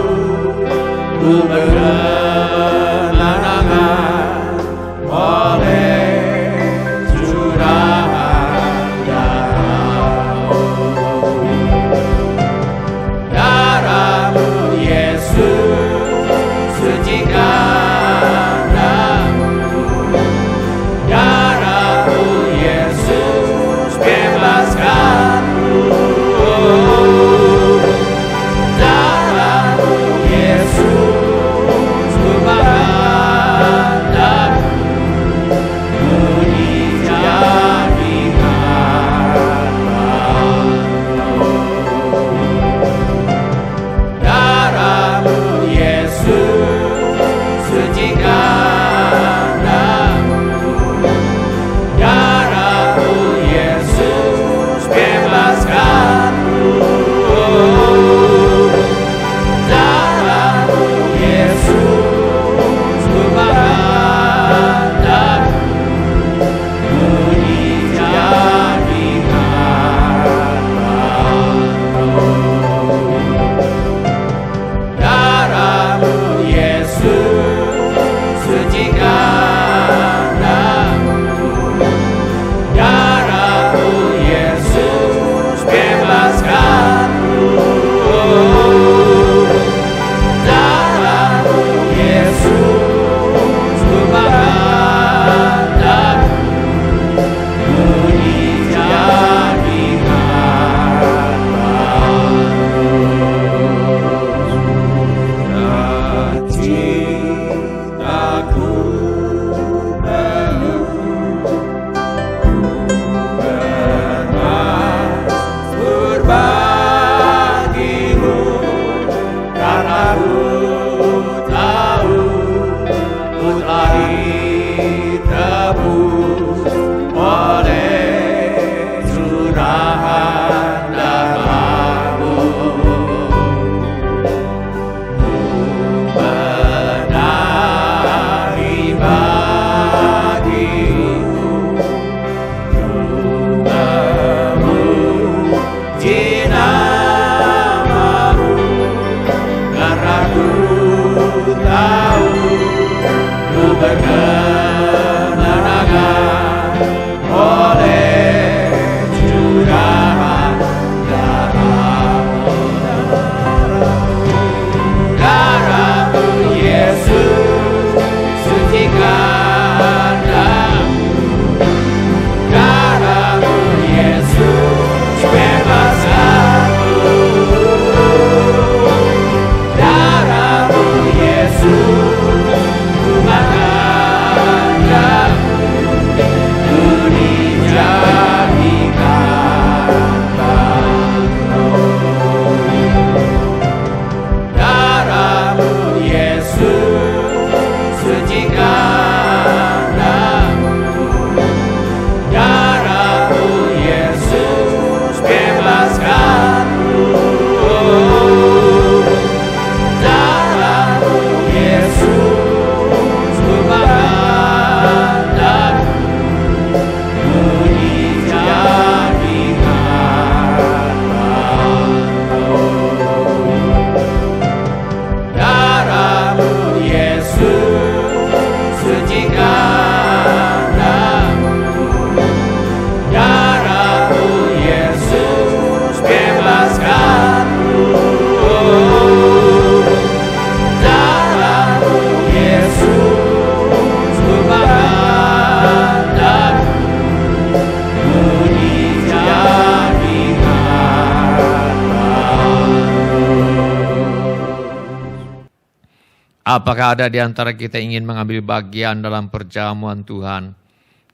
Apakah ada di antara kita ingin mengambil bagian dalam perjamuan Tuhan,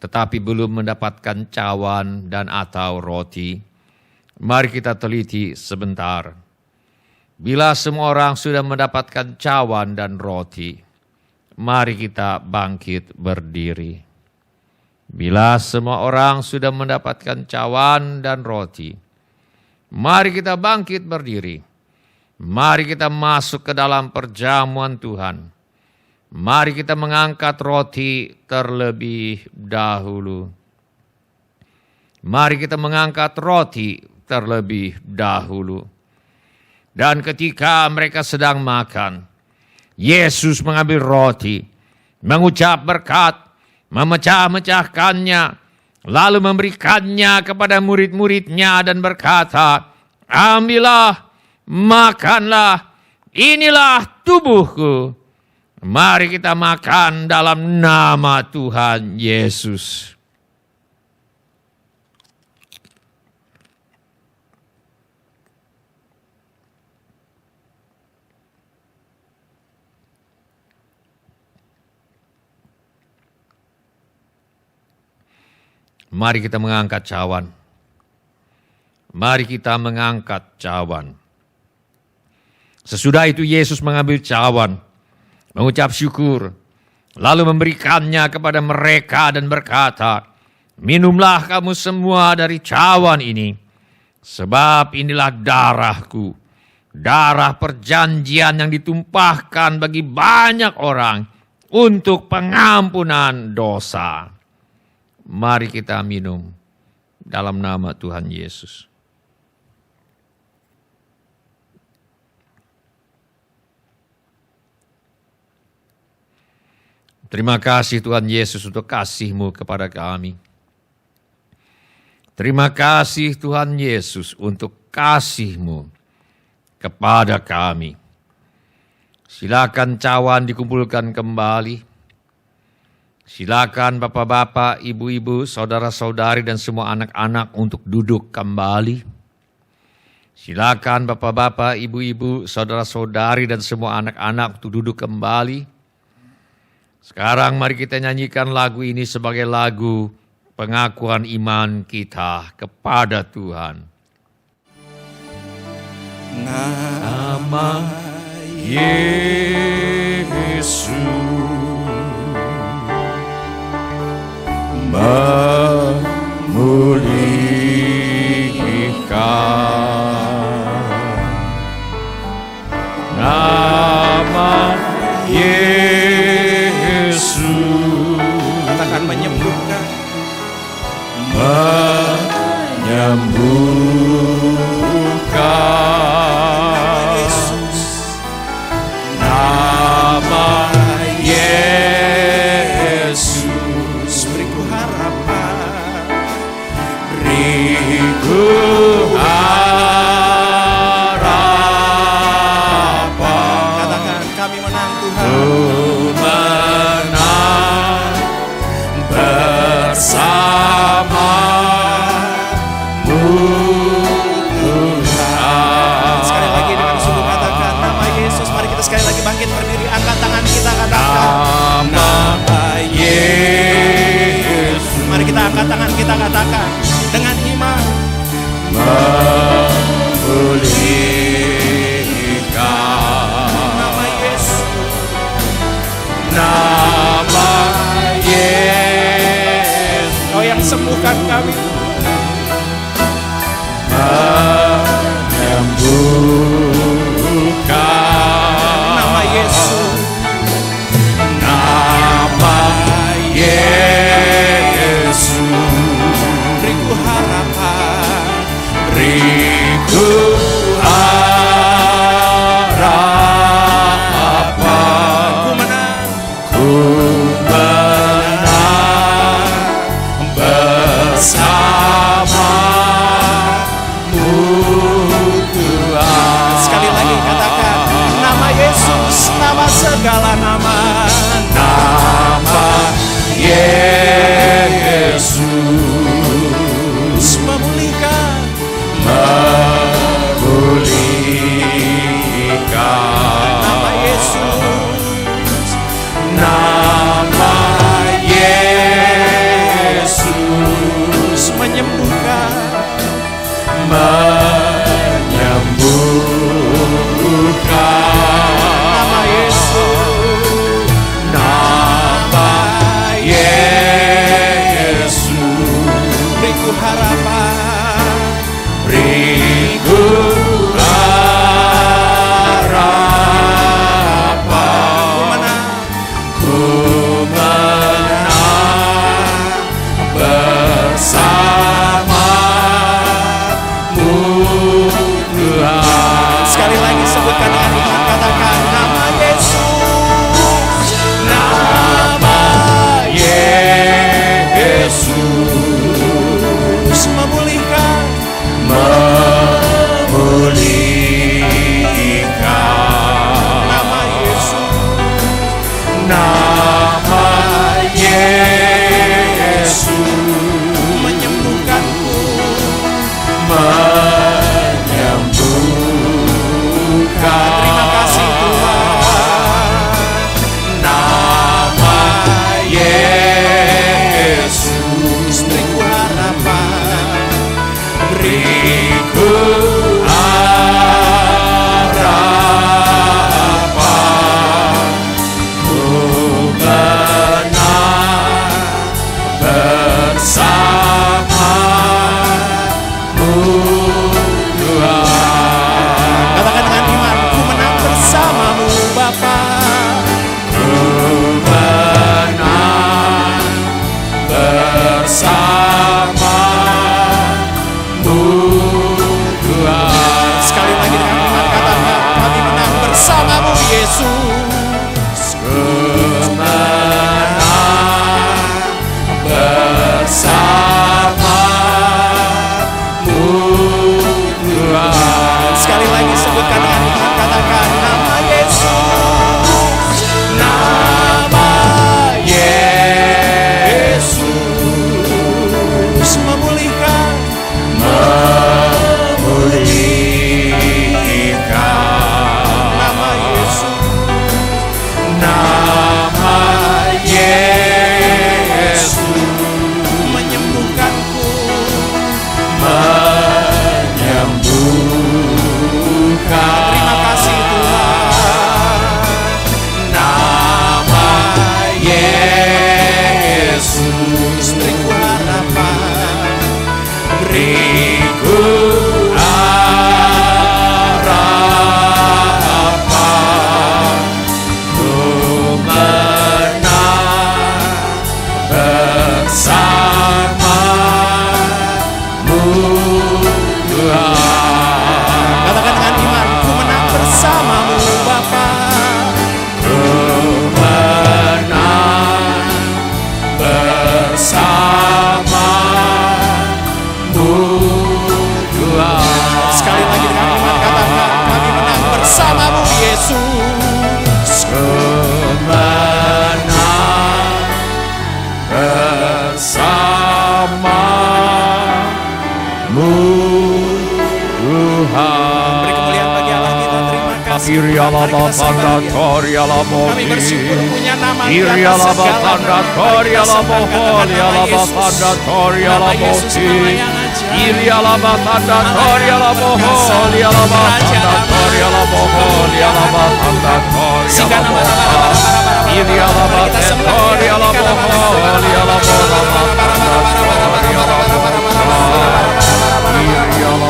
tetapi belum mendapatkan cawan dan atau roti? Mari kita teliti sebentar. Bila semua orang sudah mendapatkan cawan dan roti, mari kita bangkit berdiri. Bila semua orang sudah mendapatkan cawan dan roti, mari kita bangkit berdiri. Mari kita masuk ke dalam perjamuan Tuhan. Mari kita mengangkat roti terlebih dahulu. Mari kita mengangkat roti terlebih dahulu. Dan ketika mereka sedang makan, Yesus mengambil roti, mengucap berkat, memecah-mecahkannya, lalu memberikannya kepada murid-muridnya dan berkata, ambillah, makanlah, inilah tubuhku. Mari kita makan dalam nama Tuhan Yesus. Mari kita mengangkat cawan. Mari kita mengangkat cawan. Sesudah itu Yesus mengambil cawan, mengucap syukur, lalu memberikannya kepada mereka dan berkata, minumlah kamu semua dari cawan ini, sebab inilah darahku, darah perjanjian yang ditumpahkan bagi banyak orang untuk pengampunan dosa. Mari kita minum dalam nama Tuhan Yesus. Terima kasih Tuhan Yesus untuk kasih-Mu kepada kami. Terima kasih Tuhan Yesus untuk kasih-Mu kepada kami. Silakan cawan dikumpulkan kembali. Silakan bapak-bapak, ibu-ibu, saudara-saudari dan semua anak-anak untuk duduk kembali. Silakan bapak-bapak, ibu-ibu, saudara-saudari dan semua anak-anak untuk duduk kembali. Sekarang mari kita nyanyikan lagu ini sebagai lagu pengakuan iman kita kepada Tuhan. Nama Yesus memulihkan, nama Yesus katakan menyembuhkan, nama Yesus beriku harapan, beriku harapan. katakan kami menang Tuhan, menang bersamamu Tuhan. sekali lagi dengan sungguh katakan nama Yesus. Mari kita sekali lagi bangkit berdiri, angkat tangan kita, katakan Nama Yesus mari kita angkat tangan kita, katakan dengan iman, memulihkan, nama Yesus, nama Yesus Kau yang sembuhkan kami, menyembuhkan, nama Yesus, nama Yesus beriku harapan, beriku harapan. ku menang Ku menang bersamamu Tuhan. sekali lagi katakan nama Yesus, nama segala nama, Nama Yesus memulihkan, memulihkan, nama Yesus, Yesus. Kemenang bersamamu Tuhan. Beri kemuliaan bagi Allah kita, terima kasih. Kiriala Mari kita sembah Bapanda Dia. Koriala Kami Bodi bersyukur punya nama di atas Kiriala segala Bapanda nama. Koriala Mari kita sembahkan Boholiala nama Yesus. Bapanda Koriala Nama Yesus, Bodi nama yang ajaib. Kiriala Bapanda Nama Koriala yang perkasa. Boholiala Raja Bapanda damai. Koriala Boholiala Bapanda Sehingga Koriala nama Boholiala Kiriala Mari kita Bapanda sembah Koriala Dia. Boholiala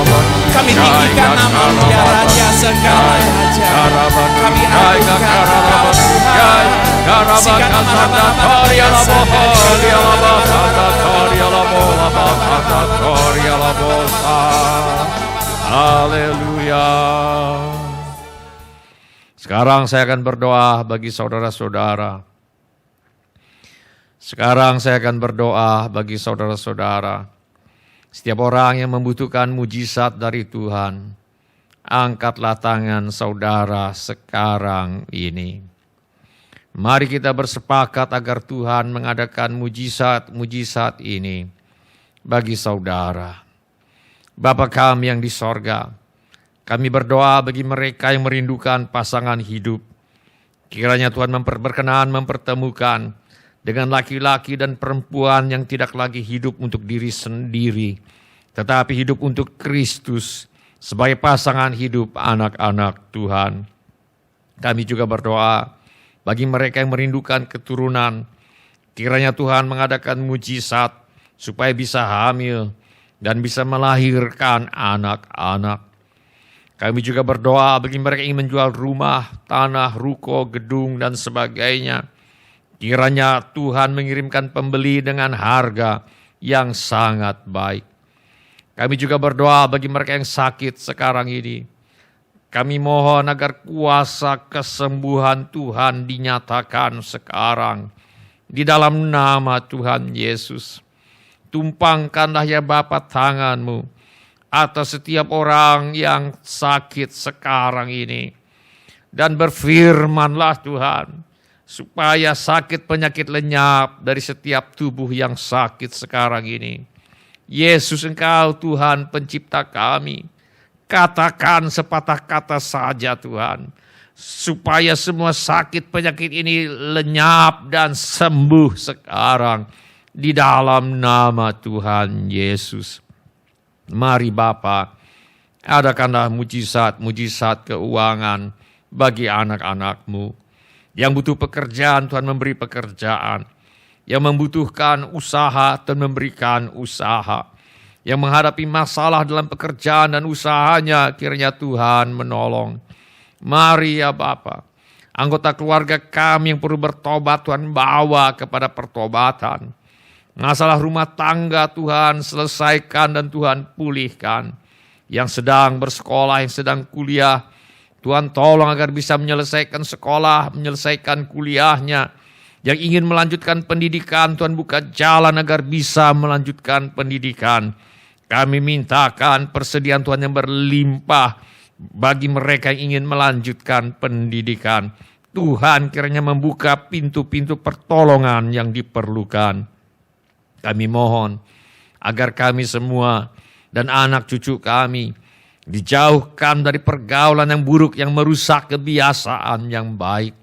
Kami tinggikan nama Dia, Raja segala raja. Kami agungkan Engkau Tuhan. Sehingga Haleluya. Sekarang saya akan berdoa bagi saudara-saudara. Sekarang saya akan berdoa bagi saudara-saudara. Setiap orang yang membutuhkan mujizat dari Tuhan, angkatlah tangan saudara sekarang ini. Mari kita bersepakat agar Tuhan mengadakan mujizat-mujizat ini bagi saudara. Bapa kami yang di sorga, kami berdoa bagi mereka yang merindukan pasangan hidup. Kiranya Tuhan berkenan mempertemukan dengan laki-laki dan perempuan yang tidak lagi hidup untuk diri sendiri, tetapi hidup untuk Kristus sebagai pasangan hidup anak-anak Tuhan. Kami juga berdoa bagi mereka yang merindukan keturunan. Kiranya Tuhan mengadakan mujizat supaya bisa hamil dan bisa melahirkan anak-anak. Kami juga berdoa bagi mereka yang ingin menjual rumah, tanah, ruko, gedung, dan sebagainya. Kiranya Tuhan mengirimkan pembeli dengan harga yang sangat baik. Kami juga berdoa bagi mereka yang sakit sekarang ini. Kami mohon agar kuasa kesembuhan Tuhan dinyatakan sekarang. Di dalam nama Tuhan Yesus. Tumpangkanlah ya Bapa tangan-Mu atas setiap orang yang sakit sekarang ini. Dan berfirmanlah Tuhan, supaya sakit penyakit lenyap dari setiap tubuh yang sakit sekarang ini. Yesus, Engkau Tuhan pencipta kami. Katakan sepatah kata saja Tuhan, supaya semua sakit penyakit ini lenyap dan sembuh sekarang di dalam nama Tuhan Yesus. Mari Bapa, adakanlah mujizat-mujizat keuangan bagi anak-anak-Mu. Yang butuh pekerjaan, Tuhan memberi pekerjaan. Yang membutuhkan usaha, Tuhan memberikan usaha. Yang menghadapi masalah dalam pekerjaan dan usahanya, kiranya Tuhan menolong. Mari ya Bapa, anggota keluarga kami yang perlu bertobat, Tuhan bawa kepada pertobatan. Masalah rumah tangga Tuhan selesaikan dan Tuhan pulihkan. Yang sedang bersekolah, yang sedang kuliah, Tuhan tolong agar bisa menyelesaikan sekolah, menyelesaikan kuliahnya. Yang ingin melanjutkan pendidikan, Tuhan buka jalan agar bisa melanjutkan pendidikan. Kami mintakan persediaan Tuhan yang berlimpah bagi mereka yang ingin melanjutkan pendidikan. Tuhan kiranya membuka pintu-pintu pertolongan yang diperlukan. Kami mohon agar kami semua dan anak cucu kami dijauhkan dari pergaulan yang buruk yang merusak kebiasaan yang baik.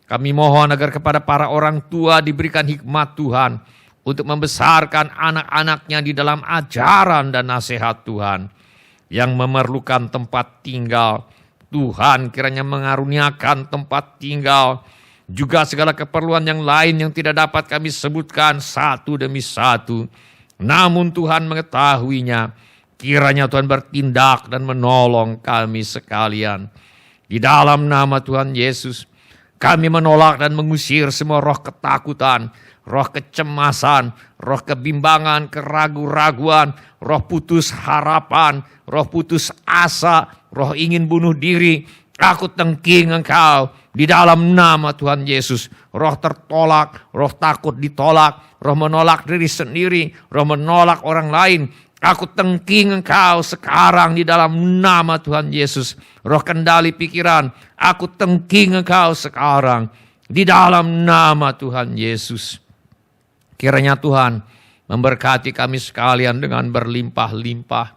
Kami mohon agar kepada para orang tua diberikan hikmat Tuhan untuk membesarkan anak-anaknya di dalam ajaran dan nasihat Tuhan. Yang memerlukan tempat tinggal, Tuhan kiranya mengaruniakan tempat tinggal. Juga segala keperluan yang lain yang tidak dapat kami sebutkan satu demi satu. Namun Tuhan mengetahuinya. Kiranya Tuhan bertindak dan menolong kami sekalian. Di dalam nama Tuhan Yesus, kami menolak dan mengusir semua roh ketakutan, roh kecemasan, roh kebimbangan, keraguan-raguan, roh putus harapan, roh putus asa, roh ingin bunuh diri. Aku tengking engkau di dalam nama Tuhan Yesus. Roh tertolak, roh takut ditolak, roh menolak diri sendiri, roh menolak orang lain. Aku tengking Engkau sekarang di dalam nama Tuhan Yesus. Roh kendali pikiran, aku tengking Engkau sekarang di dalam nama Tuhan Yesus. Kiranya Tuhan memberkati kami sekalian dengan berlimpah-limpah.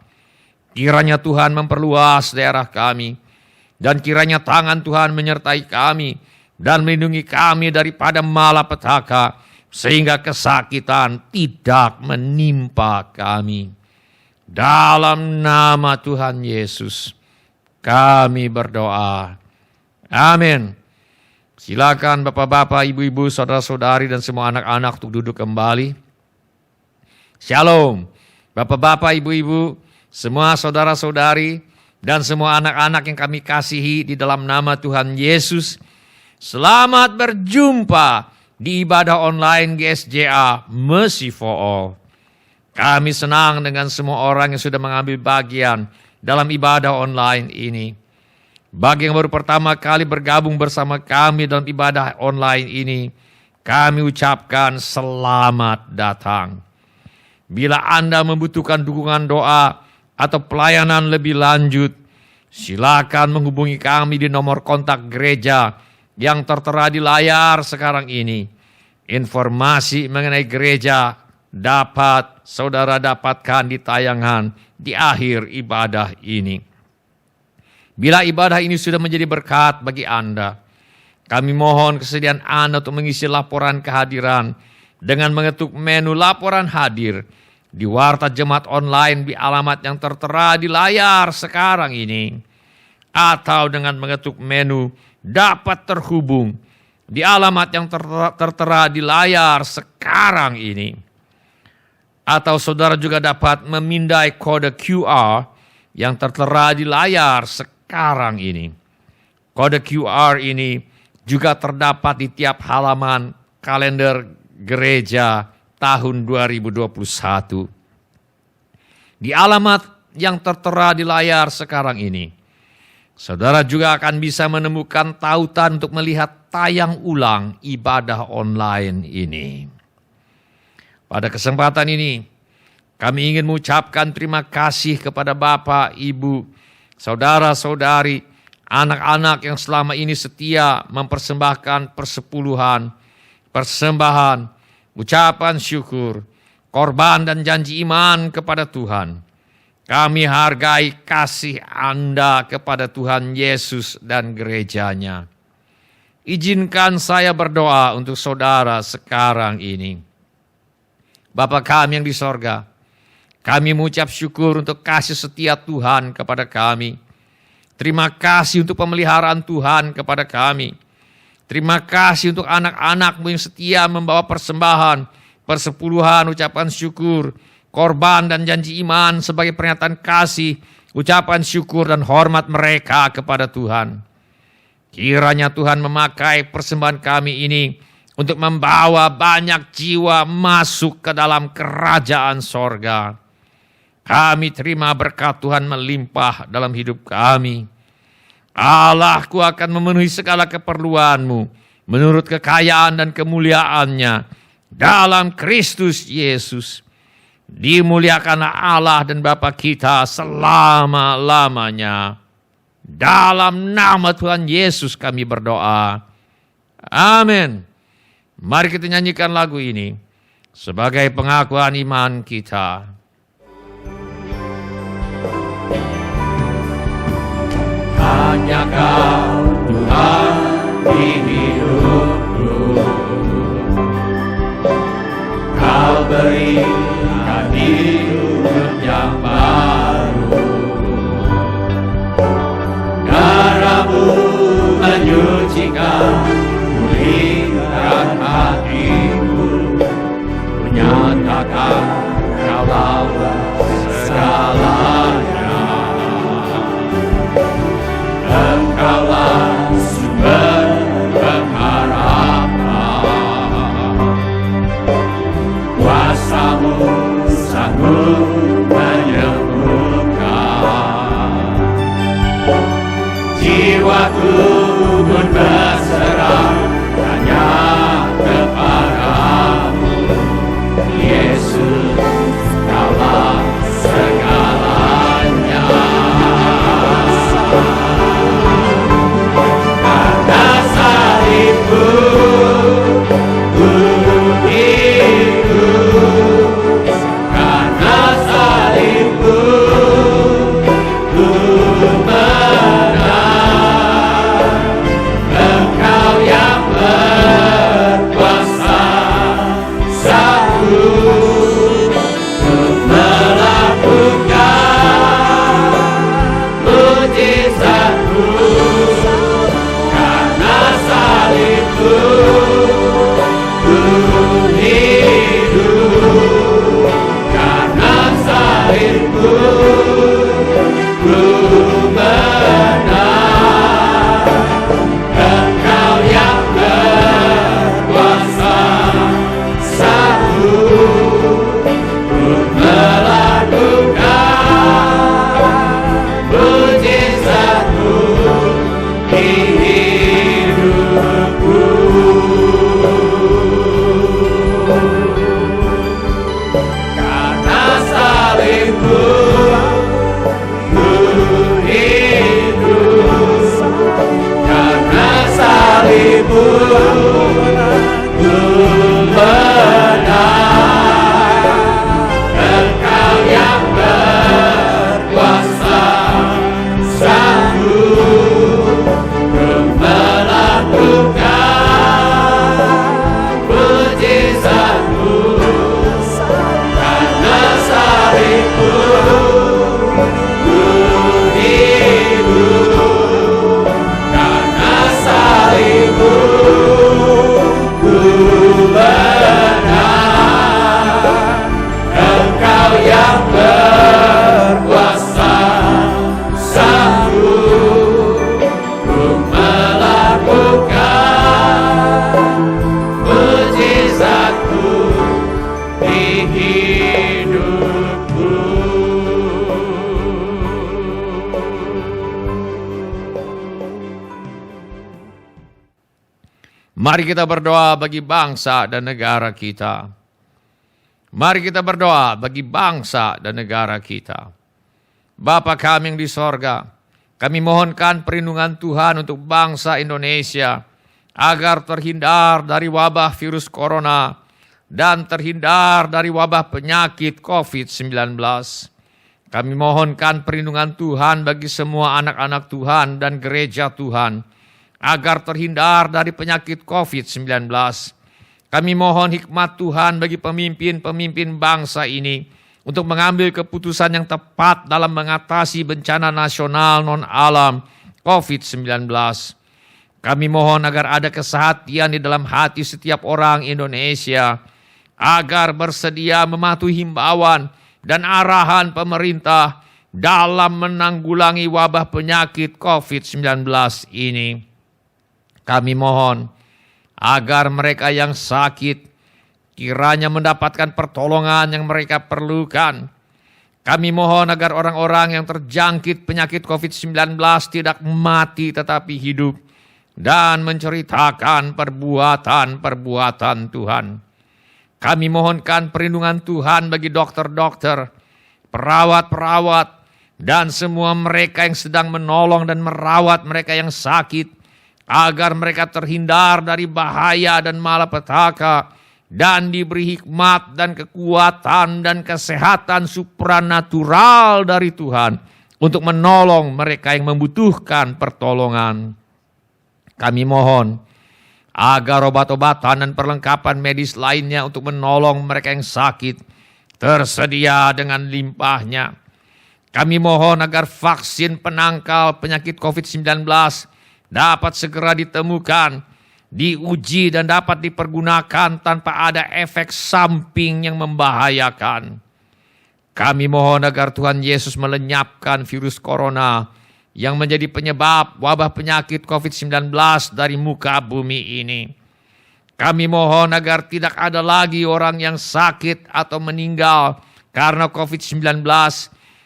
Kiranya Tuhan memperluas daerah kami. Dan kiranya tangan Tuhan menyertai kami dan melindungi kami daripada malapetaka, sehingga kesakitan tidak menimpa kami. Dalam nama Tuhan Yesus kami berdoa. Amin. Silakan bapak-bapak, ibu-ibu, saudara-saudari dan semua anak-anak untuk duduk kembali. Shalom. Bapak-bapak, ibu-ibu, semua saudara-saudari dan semua anak-anak yang kami kasihi di dalam nama Tuhan Yesus. Selamat berjumpa di ibadah online GSJA Mercy for All. Kami senang dengan semua orang yang sudah mengambil bagian dalam ibadah online ini. Bagi yang baru pertama kali bergabung bersama kami dalam ibadah online ini, kami ucapkan selamat datang. Bila Anda membutuhkan dukungan doa atau pelayanan lebih lanjut, silakan menghubungi kami di nomor kontak gereja yang tertera di layar sekarang ini. Informasi mengenai gereja dapat saudara dapatkan di tayangan di akhir ibadah ini. Bila ibadah ini sudah menjadi berkat bagi Anda, kami mohon kesediaan Anda untuk mengisi laporan kehadiran dengan mengetuk menu laporan hadir di Warta Jemaat Online di alamat yang tertera di layar sekarang ini, atau dengan mengetuk menu dapat terhubung di alamat yang tertera di layar sekarang ini. Atau saudara juga dapat memindai kode QR yang tertera di layar sekarang ini. Kode QR ini juga terdapat di tiap halaman kalender gereja tahun 2021. Di alamat yang tertera di layar sekarang ini, saudara juga akan bisa menemukan tautan untuk melihat tayang ulang ibadah online ini. Pada kesempatan ini, kami ingin mengucapkan terima kasih kepada Bapak, Ibu, saudara-saudari, anak-anak yang selama ini setia mempersembahkan persepuluhan, persembahan, ucapan syukur, korban dan janji iman kepada Tuhan. Kami hargai kasih Anda kepada Tuhan Yesus dan gerejanya. Izinkan saya berdoa untuk saudara sekarang ini. Bapa kami yang di sorga, kami mengucap syukur untuk kasih setia Tuhan kepada kami. Terima kasih untuk pemeliharaan Tuhan kepada kami. Terima kasih untuk anak-anak-Mu yang setia membawa persembahan, persepuluhan, ucapan syukur, korban dan janji iman sebagai pernyataan kasih, ucapan syukur dan hormat mereka kepada Tuhan. Kiranya Tuhan memakai persembahan kami ini untuk membawa banyak jiwa masuk ke dalam kerajaan sorga. Kami terima berkat Tuhan melimpah dalam hidup kami. Allahku akan memenuhi segala keperluan-Mu menurut kekayaan dan kemuliaan-Nya dalam Kristus Yesus. Dimuliakanlah Allah dan Bapa kita selama-lamanya. Dalam nama Tuhan Yesus kami berdoa. Amin. Mari kita nyanyikan lagu ini sebagai pengakuan iman kita. Hanya Kau Tuhan di hidupku, Kau berikan hidup yang baru. Darah-Mu menyucikan, pulihkan hatiku. Ku nyatakan Kaulah segalanya. Engkaulah sumber pengharapan. Kuasa-Mu sanggup menyembuhkan. Jiwaku pun berserah hanya kepada-Mu. Yesus, Kaulah segalanya. Mari kita berdoa bagi bangsa dan negara kita. Mari kita berdoa bagi bangsa dan negara kita. Bapa kami yang di sorga, kami mohonkan perlindungan Tuhan untuk bangsa Indonesia, agar terhindar dari wabah virus corona dan terhindar dari wabah penyakit COVID-19. Kami mohonkan perlindungan Tuhan bagi semua anak-anak Tuhan dan gereja Tuhan, agar terhindar dari penyakit COVID-19. Kami mohon hikmat Tuhan bagi pemimpin-pemimpin bangsa ini untuk mengambil keputusan yang tepat dalam mengatasi bencana nasional non-alam COVID-19. Kami mohon agar ada kesehatian di dalam hati setiap orang Indonesia, agar bersedia mematuhi himbauan dan arahan pemerintah dalam menanggulangi wabah penyakit COVID-19 ini. Kami mohon agar mereka yang sakit kiranya mendapatkan pertolongan yang mereka perlukan. Kami mohon agar orang-orang yang terjangkit penyakit COVID-19 tidak mati tetapi hidup dan menceritakan perbuatan-perbuatan Tuhan. Kami mohonkan perlindungan Tuhan bagi dokter-dokter, perawat-perawat, dan semua mereka yang sedang menolong dan merawat mereka yang sakit, agar mereka terhindar dari bahaya dan malapetaka dan diberi hikmat dan kekuatan dan kesehatan supranatural dari Tuhan untuk menolong mereka yang membutuhkan pertolongan. Kami mohon agar obat-obatan dan perlengkapan medis lainnya untuk menolong mereka yang sakit tersedia dengan limpahnya. Kami mohon agar vaksin penangkal penyakit COVID-19 dapat segera ditemukan, diuji dan dapat dipergunakan tanpa ada efek samping yang membahayakan. Kami mohon agar Tuhan Yesus melenyapkan virus corona yang menjadi penyebab wabah penyakit COVID-19 dari muka bumi ini. Kami mohon agar tidak ada lagi orang yang sakit atau meninggal karena COVID-19,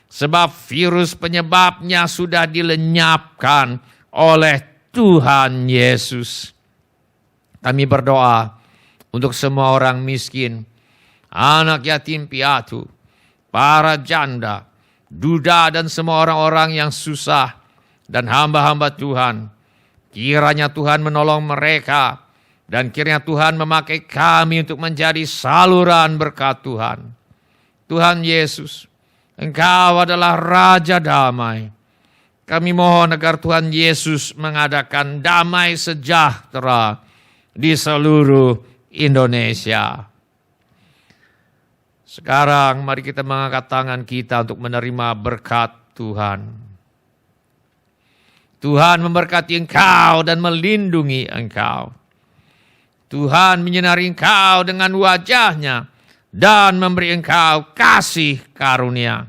sebab virus penyebabnya sudah dilenyapkan oleh Tuhan Yesus. Kami berdoa untuk semua orang miskin, anak yatim piatu, para janda, duda dan semua orang-orang yang susah dan hamba-hamba Tuhan. Kiranya Tuhan menolong mereka dan kiranya Tuhan memakai kami untuk menjadi saluran berkat Tuhan. Tuhan Yesus, Engkau adalah Raja Damai. Kami mohon agar Tuhan Yesus mengadakan damai sejahtera di seluruh Indonesia. Sekarang mari kita mengangkat tangan kita untuk menerima berkat Tuhan. Tuhan memberkati engkau dan melindungi engkau. Tuhan menyinari engkau dengan wajah-Nya dan memberi engkau kasih karunia.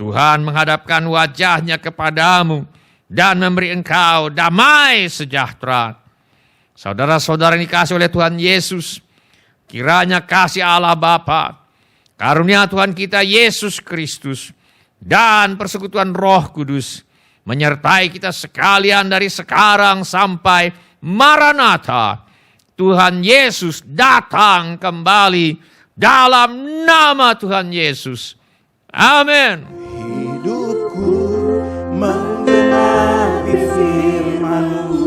Tuhan menghadapkan wajah-Nya kepadamu dan memberi engkau damai sejahtera. Saudara-saudara yang dikasihi oleh Tuhan Yesus, kiranya kasih Allah Bapa, karunia Tuhan kita Yesus Kristus, dan persekutuan Roh Kudus menyertai kita sekalian dari sekarang sampai Maranatha. Tuhan Yesus datang kembali dalam nama Tuhan Yesus. Amin. Hidupku menggenapi firman-Mu.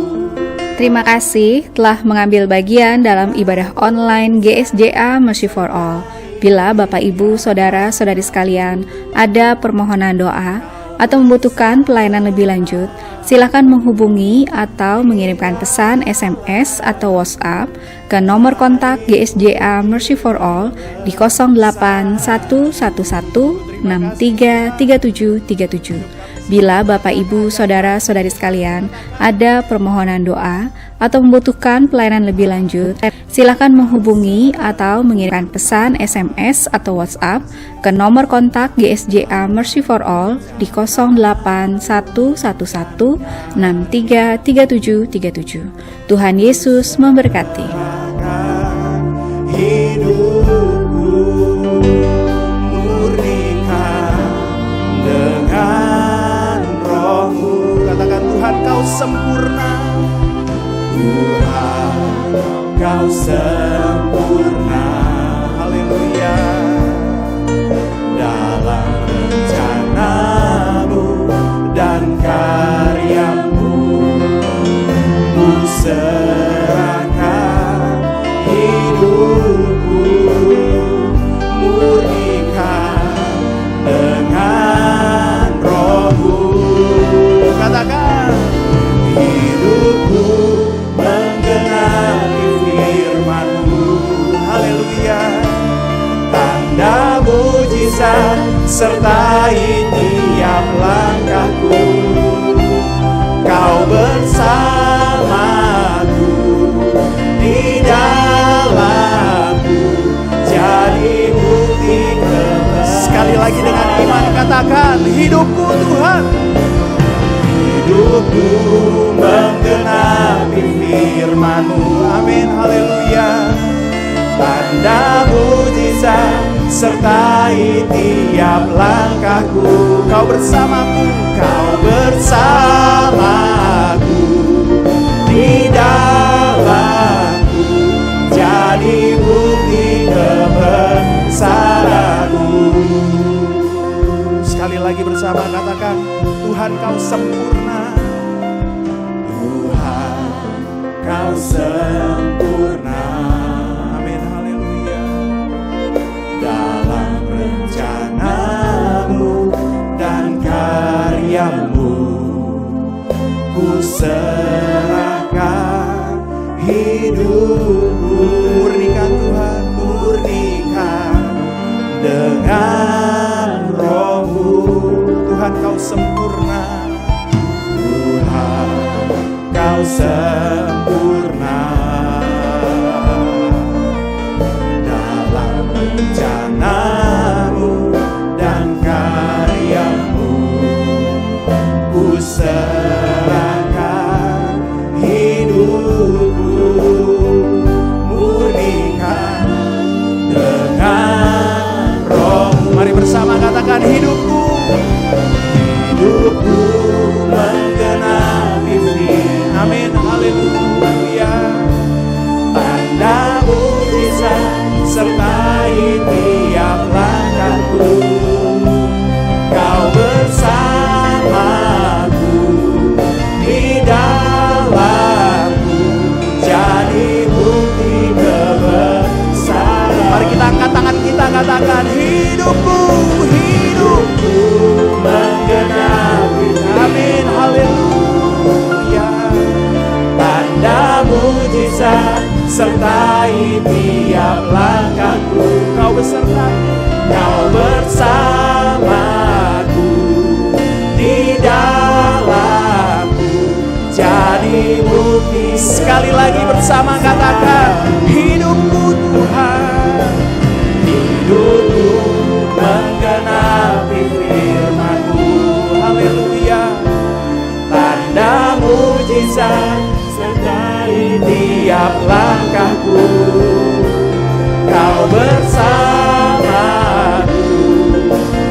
Terima kasih telah mengambil bagian dalam ibadah online GSJA Mercy for All. Bila Bapak, Ibu, Saudara, Saudari sekalian ada permohonan doa atau membutuhkan pelayanan lebih lanjut, silakan menghubungi atau mengirimkan pesan SMS atau WhatsApp ke nomor kontak GSJA Mercy for All di 08111633737. Bila Bapak, Ibu, Saudara, Saudari sekalian ada permohonan doa atau membutuhkan pelayanan lebih lanjut, silakan menghubungi atau mengirimkan pesan SMS atau WhatsApp ke nomor kontak GSJA Mercy for All di 08111633737. Tuhan Yesus memberkati. Hidupku murnikan dengan Roh-Mu. Katakan, Tuhan Kau sempurna. Tuhan Kau sempurna. Haleluya. Dalam rencana-Mu dan karya-Mu, Ku serahkan hidupku, murnikan dengan Roh-Mu. Katakan, hidupku menggenapi firman-Mu. Haleluya. Tanda mujizat sertai tiap langkahku. Kau bersamaku, di dalamku, jadi bukti kebenaran. Sekali lagi dengan iman katakan, hidupku Tuhan. Hidupku menggenapi firman-Mu. Amin, haleluya. Tanda mujizat sertai tiap langkahku. Kau bersamaku, Kau bersamaku, di dalamku, jadi bukti kebesaran-Mu. Sekali lagi bersama katakan, Tuhan Kau sempurna. Tuhan Kau sempurna. Amin, haleluya. Dalam rencana-Mu dan karya-Mu, Ku serahkan hidupku. Murnikan Tuhan, murnikan dengan Roh-Mu. Tuhan Kau sempurna. Tuhan Kau sempurna. Dalam rencana-Mu dan karya-Mu, Ku serahkan hidupku, murnikan dengan Roh-Mu. Mari bersama katakan, hidupku. Hidupku menggenapi firman. Amin, haleluya. Tanda mujizat sertai tiap langkahku. Kau bersamaku, di dalamku, jadi bukti kebesaran. Mari kita angkat tangan kita, katakan, hidupku, hidupku menggenapi. Amin, haleluya. Tanda mujizat sertai tiap langkahku. Kau besertaku, Kau bersamaku, di dalamku, jadi bukti. Sekali lagi bersama katakan, hidupku Tuhan. Hidupku menggenapi firman-Mu. Haleluya. Tanda mujizat sertai tiap langkahku. Kau bersamaku,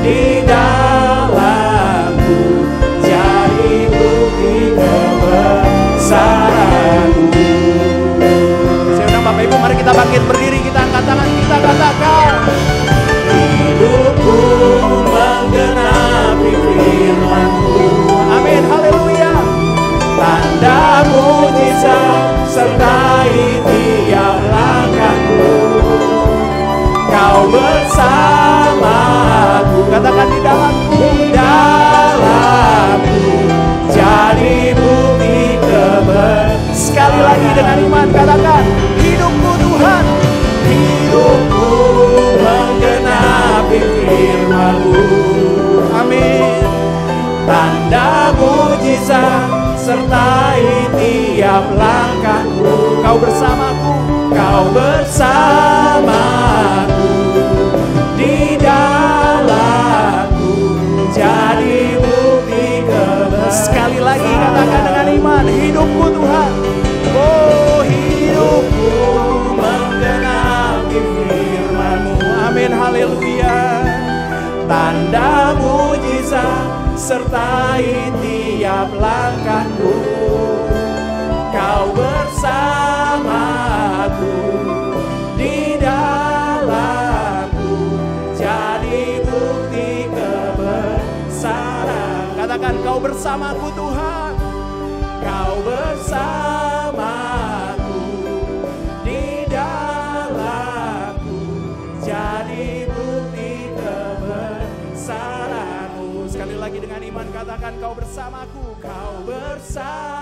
di dalamku, jadi mujizat sertai tiap langkahku. Kau bersamaku, katakan di dalamku, jadi bukti kebenaran. Sekali lagi dengan iman katakan, hidupku Tuhan, hidupku menggenapi firman-Mu. Amin. Tanda mujizat sertai tiap langkahku. Kau bersamaku, Kau bersamaku, di dalamku jadi bukti kebenaran. Sekali lagi katakan dengan iman, hidupku Tuhan, oh hidupku menggenapi firman-Mu. Amin, haleluya. Tanda mujizat sertai tiap langkahku. Kau bersamaku, di dalamku jadi bukti kebesaran. Katakan, Kau bersamaku Tuhan, Kau bersamaku, di dalamku jadi bukti kebesaran-Mu. Sekali lagi dengan iman katakan, Kau bersamaku, Kau bersamaku,